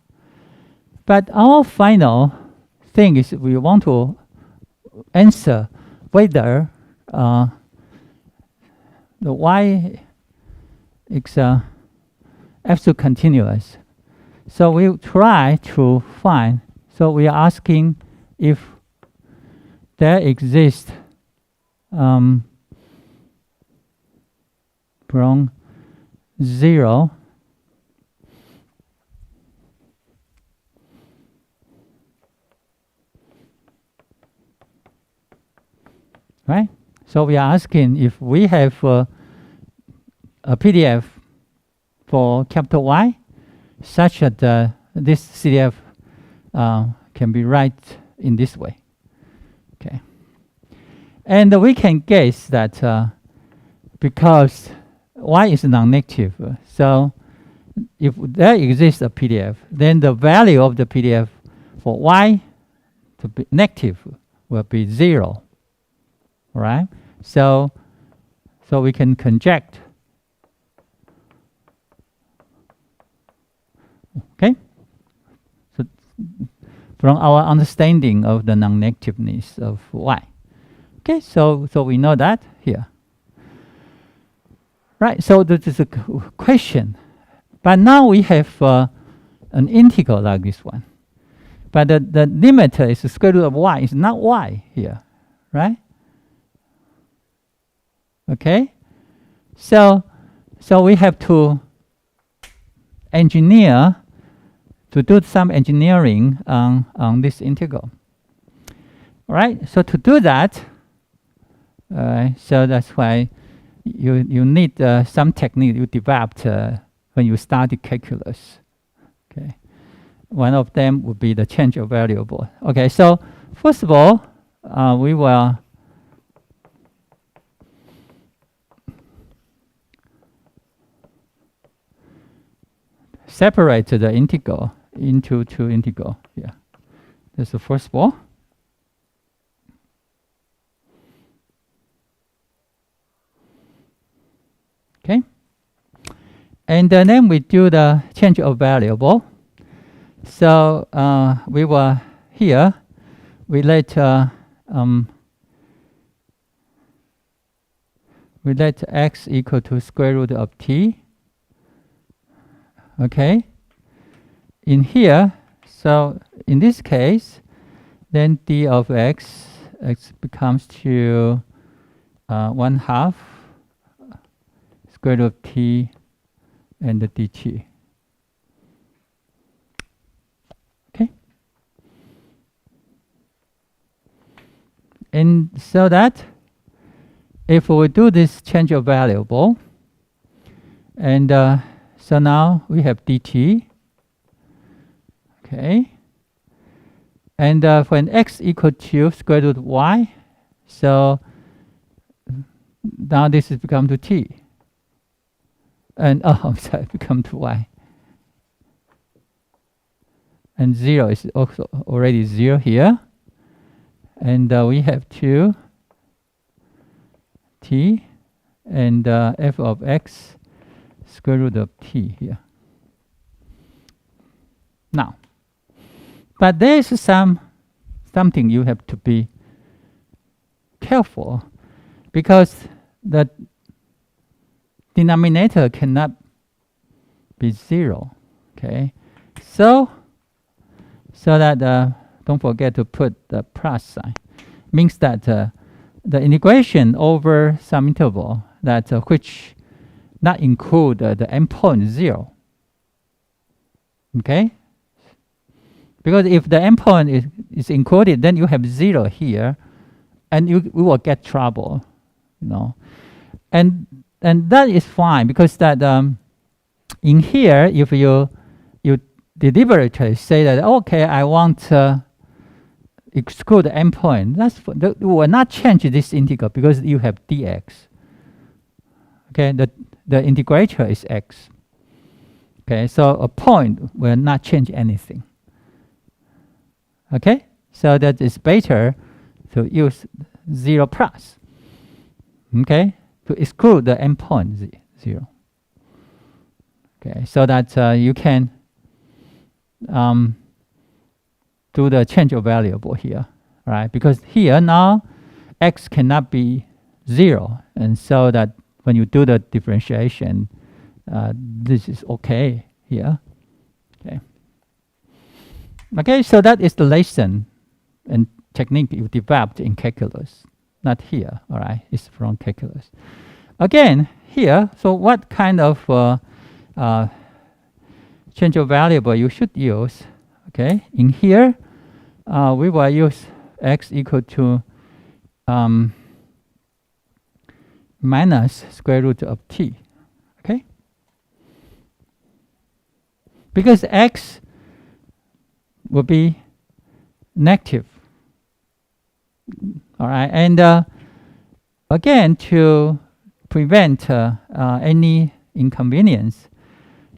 but our final thing is we want to answer whether the y is absolute continuous. So we try to find. So we are asking if there exists from 0 right? So we are asking if we have a PDF for capital Y such that this CDF can be written in this way. Okay. And we can guess that because Y is non-negative, so if there exists a PDF, then the value of the PDF for Y to be negative will be 0. Right? So we can conject. Okay? So from our understanding of the non-negativeness of Y. Okay, so we know that here. Right, so this is a question. But now we have an integral like this one. But the limiter is the square root of Y. It's not Y here, right? Okay? So we have to do some engineering on this integral. All right, so to do that, so that's why you need some technique you developed when you study calculus. Okay, one of them would be the change of variable. Okay, so first of all, we will separate the integral into two integrals. Yeah, that's the first one. Okay, and then we do the change of variable. So we will here we let x equal to square root of t. Okay. In here, so in this case, then d of x becomes to 1/2 square root of t and the dt. Okay. And so that if we do this change of variable, and so now we have dt. Okay. And when x equal to square root of y, so now this has become to t. And I'm sorry, become to y. And 0 is also already 0 here. And we have 2 t and f of x square root of t here. Now, but there is something you have to be careful, because the denominator cannot be 0. Okay, so that don't forget to put the plus sign. Means that the integration over some interval that which not include the endpoint 0. Okay, because if the endpoint is included, then you have 0 here, and we will get trouble. you know, and that is fine because that in here, if you deliberately say that, okay, I want to exclude the endpoint, that will not change this integral because you have dx. Okay, the integrator is x. Okay, so a point will not change anything. Okay, so that is better to use 0 plus. Okay, to exclude the endpoint 0. Okay, so that you can do the change of variable here, right? Because here now x cannot be 0, and so that when you do the differentiation, this is okay here. Okay. Okay, so that is the lesson and technique you developed in calculus. Not here, all right? It's from calculus. Again, here, so what kind of change of variable you should use? Okay, in here, we will use x equal to minus square root of t. Okay, because x will be negative. All right, and again, to prevent any inconvenience,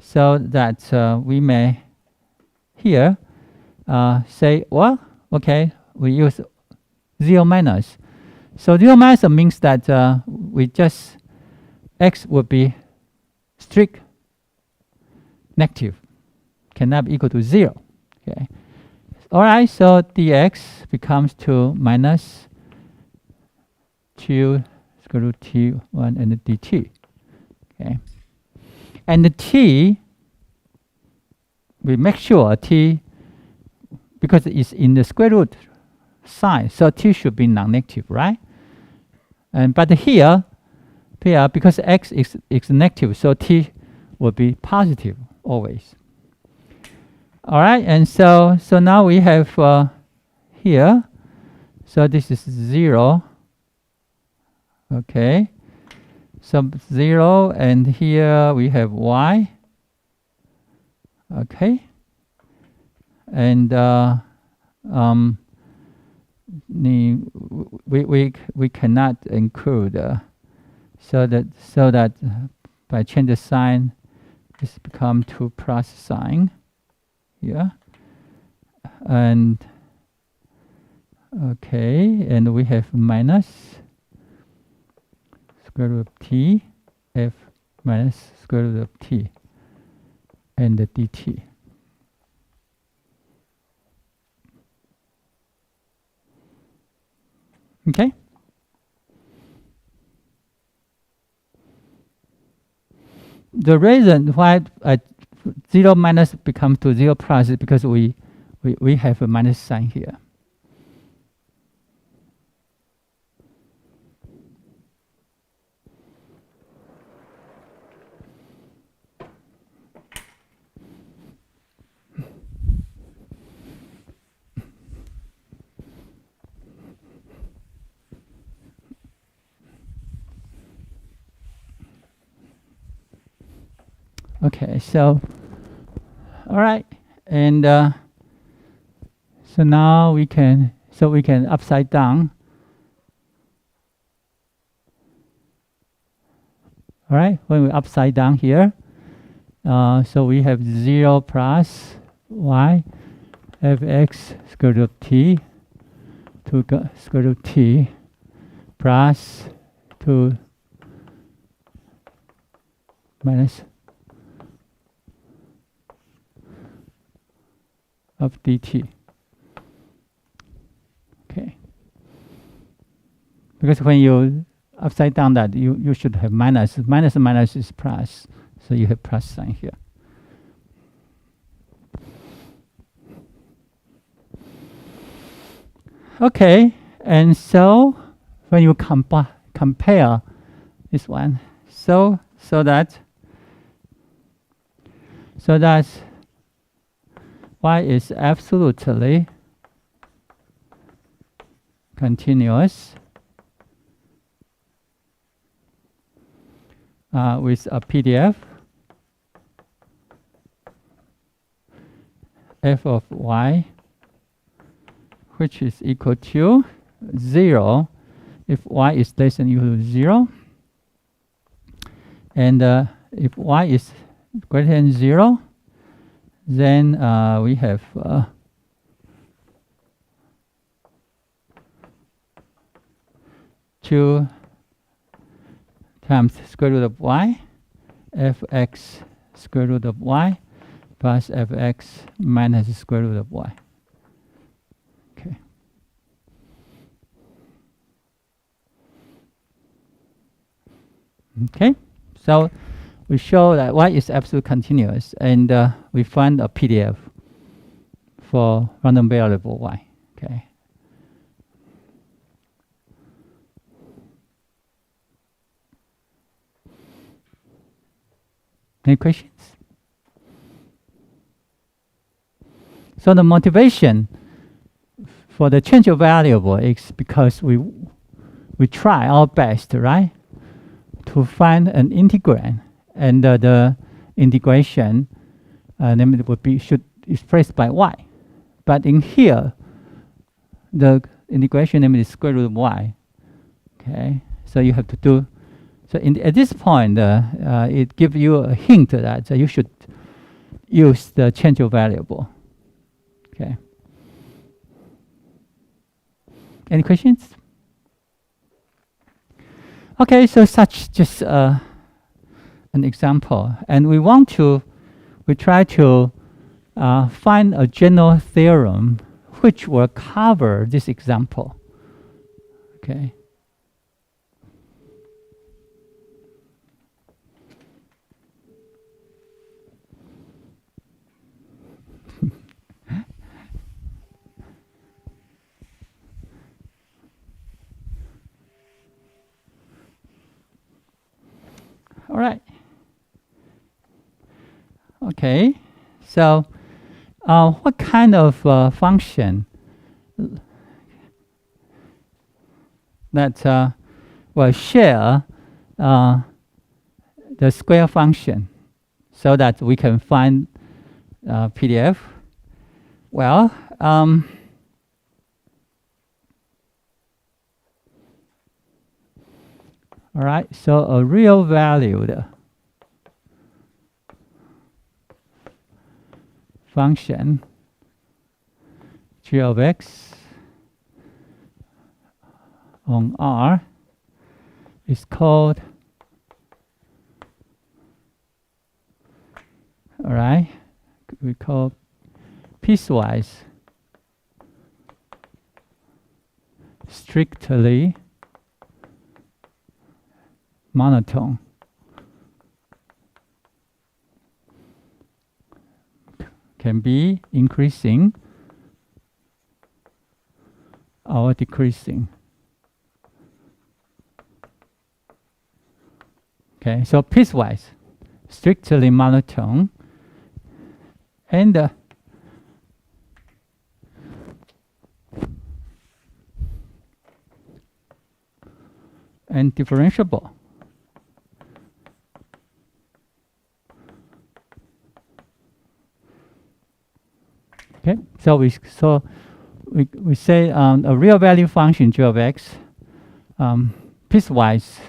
so that we may here say, well, okay, we use 0 minus. So 0 minus means that we just x would be strict negative, cannot be equal to 0. Okay. All right, so dx becomes to minus 2 square root t1 and the dt. Okay. And the t, we make sure t, because it's in the square root sign, so t should be non-negative, right? And but here, because x is negative, so t will be positive always. All right, and so now we have here, so this is 0. Okay, so 0, and here we have y. Okay, and we cannot include so that by change the sign, this become 2 plus sign here, and okay, and we have minus square root of t f minus square root of t and the dt. Okay. The reason why 0 minus becomes to 0 plus is because we have a minus sign here. Okay, so all right, and so now we can upside down. All right, when we upside down here, so we have 0 plus y fx square root of t to square root of t plus 2 minus of dt. Okay. Because when you upside down that, you should have minus. Minus is plus. So you have plus sign here. Okay. And so when you compare this one, so that y is absolutely continuous with a PDF f of y, which is equal to 0 if y is less than or equal to 0. And if y is greater than 0, then we have 2 times square root of y, fx square root of y plus fx minus square root of y. Okay. Okay. So we show that y is absolute continuous, and we find a PDF for random variable y. Okay. Any questions? So the motivation for the change of variable is because we try our best, right, to find an integrand, and the integration namely would be should expressed by y. But in here, the integration namely is square root of y. Okay, so you have to do. So at this point, it gives you a hint that you should use the change of variable. Okay. Any questions? Okay, so such just an example, and we try to find a general theorem which will cover this example. Okay. All right. Okay. So, what kind of function that will share the square function so that we can find PDF? Well, all right, so a real valued function g of x on R is called, all right, we call piecewise strictly monotone. Can be increasing or decreasing. Okay, so piecewise, strictly monotone, and differentiable. Okay, so we say a real value function g of x, piecewise,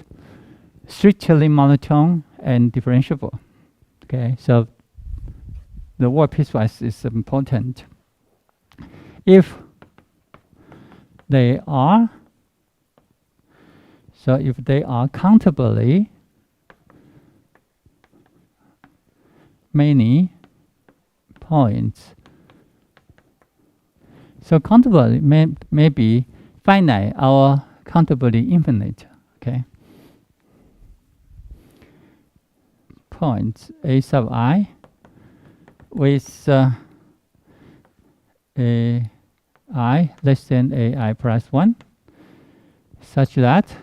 strictly monotone and differentiable. Okay, so the word piecewise is important. If they are, so if they are countably many points. So countably may be finite or countably infinite. Okay. Points a sub I with a I less than a I plus 1, such that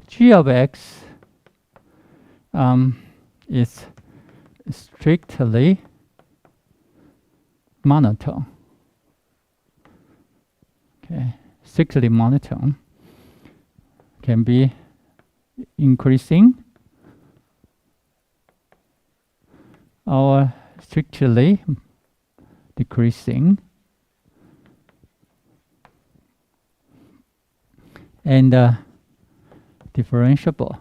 g of x is strictly monotone. Okay, strictly monotone. can be increasing or strictly decreasing, and differentiable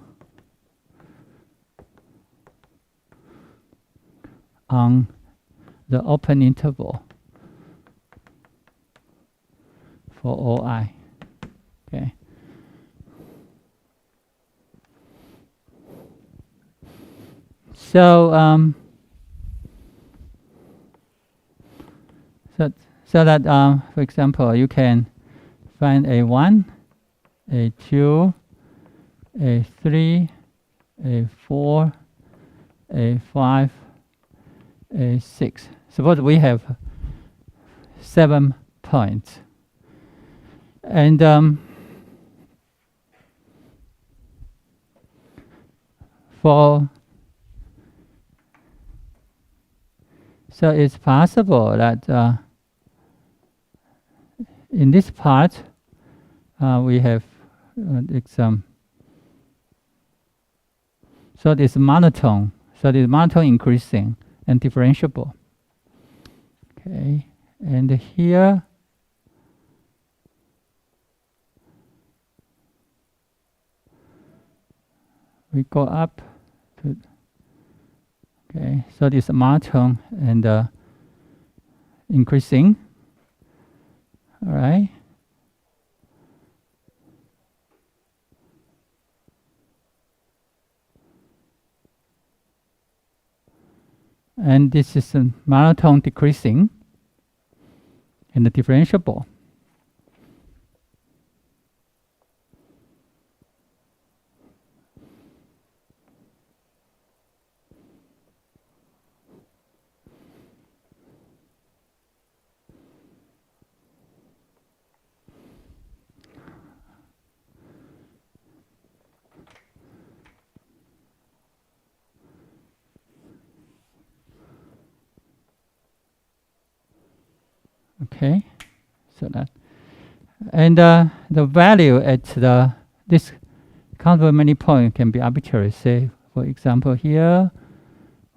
on the open interval for all I. Okay. So so that for example, you can find A1, A2, A3, A4, A5, A6. Suppose we have 7 points, and so it's possible that in this part we have so it's monotone. So it's monotone increasing and differentiable. Okay, and here we go up to, okay, so this monotone and increasing. All right. And this is a monotone decreasing and the differentiable. Okay, so that, and the value at this countable many point can be arbitrary. Say, for example, here,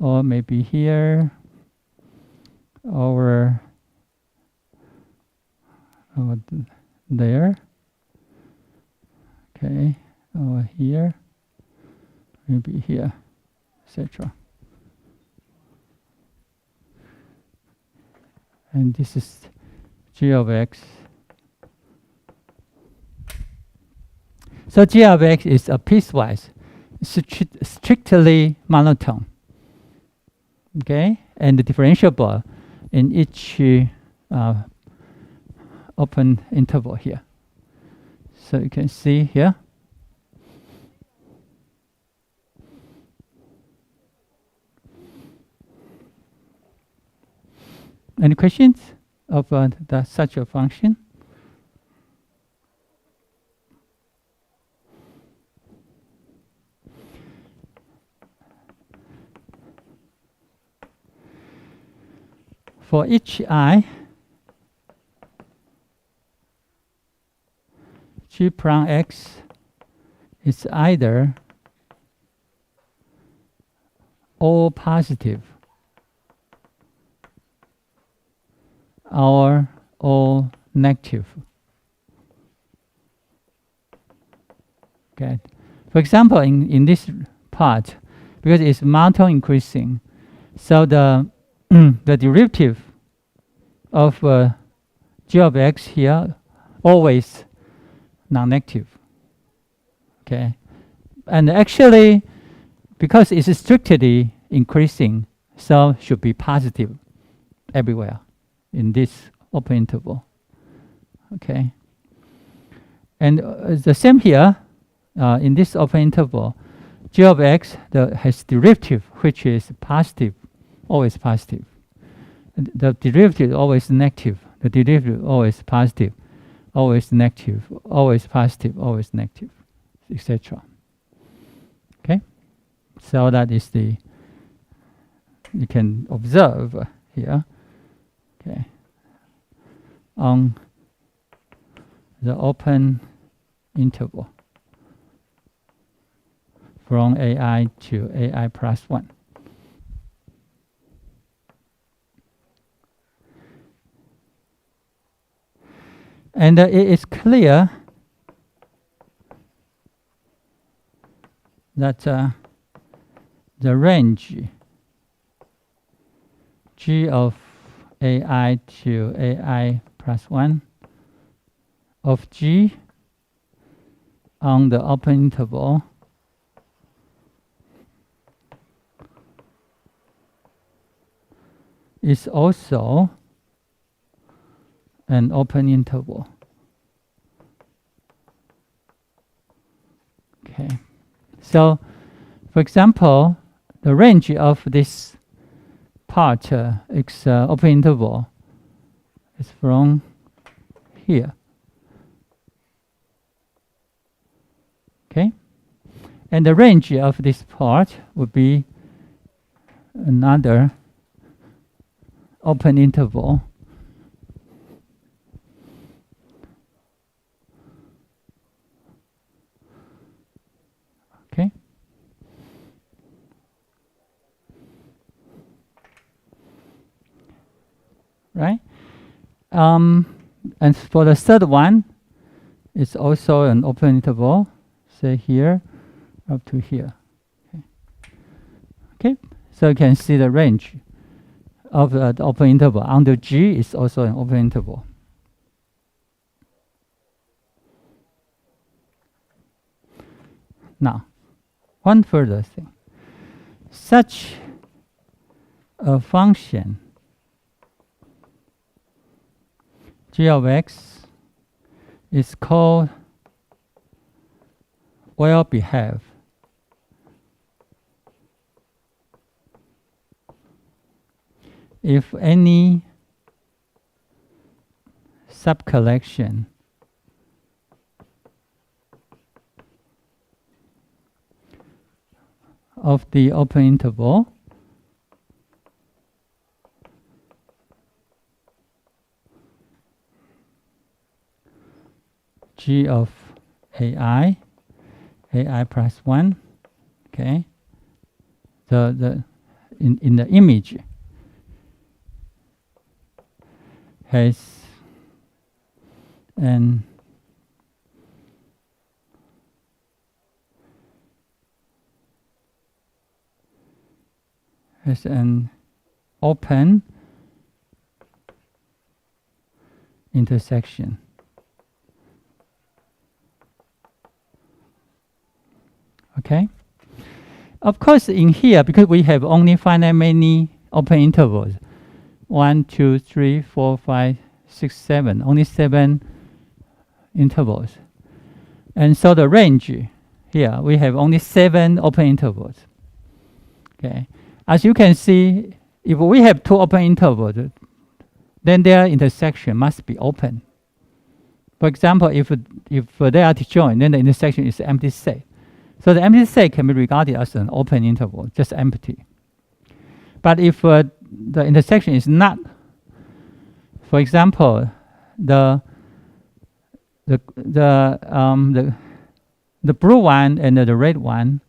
or maybe here, or there. Okay, or here, maybe here, etc. And this is g of x. So g of x is a piecewise, strictly monotone. Okay, and the differentiable in each open interval here. So you can see here. Any questions of such a function? For each I, g prime x is either all positive or all negative. Okay. For example, in this part, because it's monotone increasing, so the the derivative of g of x here always non-negative. Okay, and actually, because it's strictly increasing, so should be positive everywhere in this open interval. Okay, and the same here in this open interval, g of x has derivative which is positive, always positive. And the derivative is always negative. The derivative always positive, always negative, always positive, always negative, etc. Okay, so that is the you can observe here. Okay, on the open interval. from AI to AI plus 1. And it is clear that the range G of AI to AI plus 1 of G on the open interval is also an open interval. Okay. So, for example, the range of this part X open interval is from here. Okay. And the range of this part would be another open interval. Okay. Right? And for the third one, it's also an open interval, say here up to here. Okay. Okay. So you can see the range of the open interval under G is also an open interval. Now, one further thing. Such a function G of X is called well behaved. If any subcollection of the open interval G of AI plus 1, okay, in the image has an open intersection. Okay. Of course, in here, because we have only finite many open intervals, 1, 2, 3, 4, 5, 6, 7, only 7 intervals. And so the range here, we have only 7 open intervals. Okay. As you can see, if we have 2 open intervals, then their intersection must be open. For example, if they are disjoint, then the intersection is empty set. So the empty set can be regarded as an open interval, just empty. But if the intersection is not, for example, the blue one and the red one,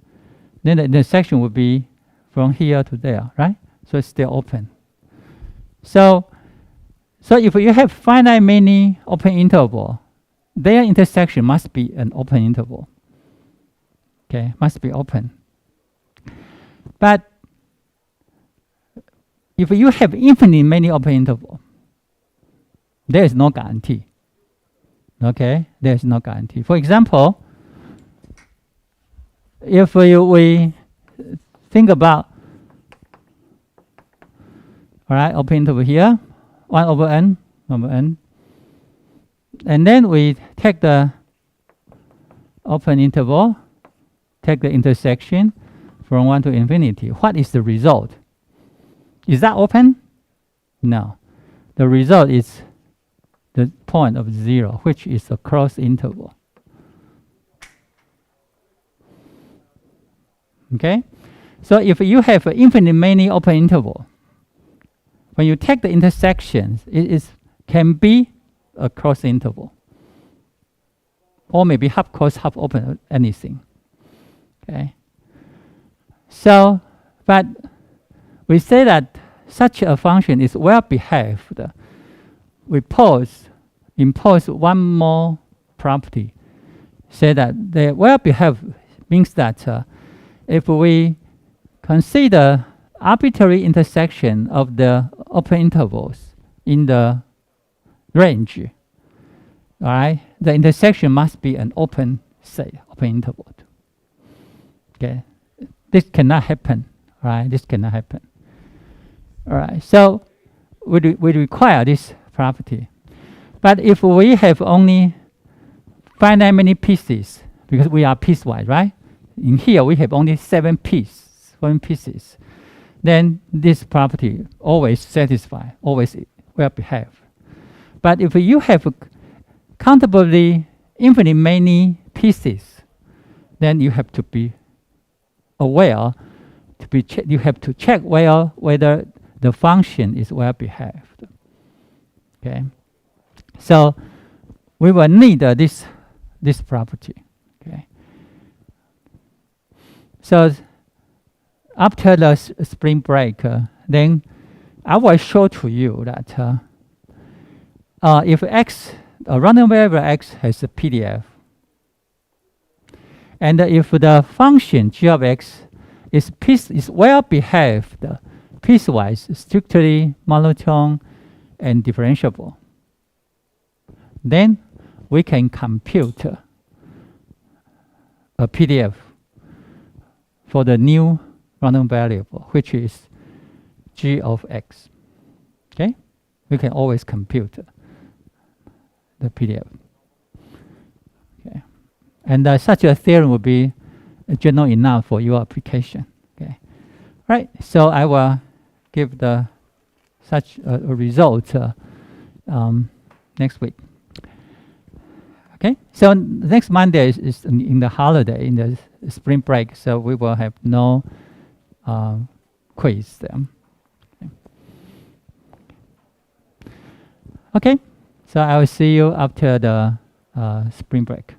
then the intersection would be from here to there, right? So it's still open. So if you have finite many open interval, their intersection must be an open interval. Okay, must be open. But if you have infinitely many open intervals, there is no guarantee. Okay, there is no guarantee. For example, if we think about, all right, open interval here, 1 over n, and then we take the open interval, take the intersection from 1 to infinity. What is the result? Is that open? No. The result is the point of 0, which is a closed interval. Okay? So if you have infinite many open interval, when you take the intersections, it can be a closed interval. Or maybe half closed, half open, anything. Okay? So, but we say that such a function is well behaved. We impose one more property. Say that the well behaved means that if we consider arbitrary intersection of the open intervals in the range, all right, the intersection must be an open set, open interval. Okay, this cannot happen, right? This cannot happen. All right, so we require this property. But if we have only finite many pieces, because we are piecewise, right? In here we have only 7 pieces. Then this property always satisfy, always well behave. But if you have countably infinitely many pieces, then you have to be aware, you have to check whether the function is well behaved. Okay, so we will need this property. Okay, so after the spring break, then I will show to you that if x, a random variable x has a PDF, and if the function g of x is well behaved, piecewise, strictly monotone, and differentiable, then we can compute a PDF for the new random variable, which is g of x. Okay, we can always compute the PDF. Okay, and such a theorem will be general enough for your application. Okay, right. So I will give such a result next week. Okay, so next Monday is in the holiday, in the spring break, so we will have no quiz then. Okay, so I will see you after the spring break.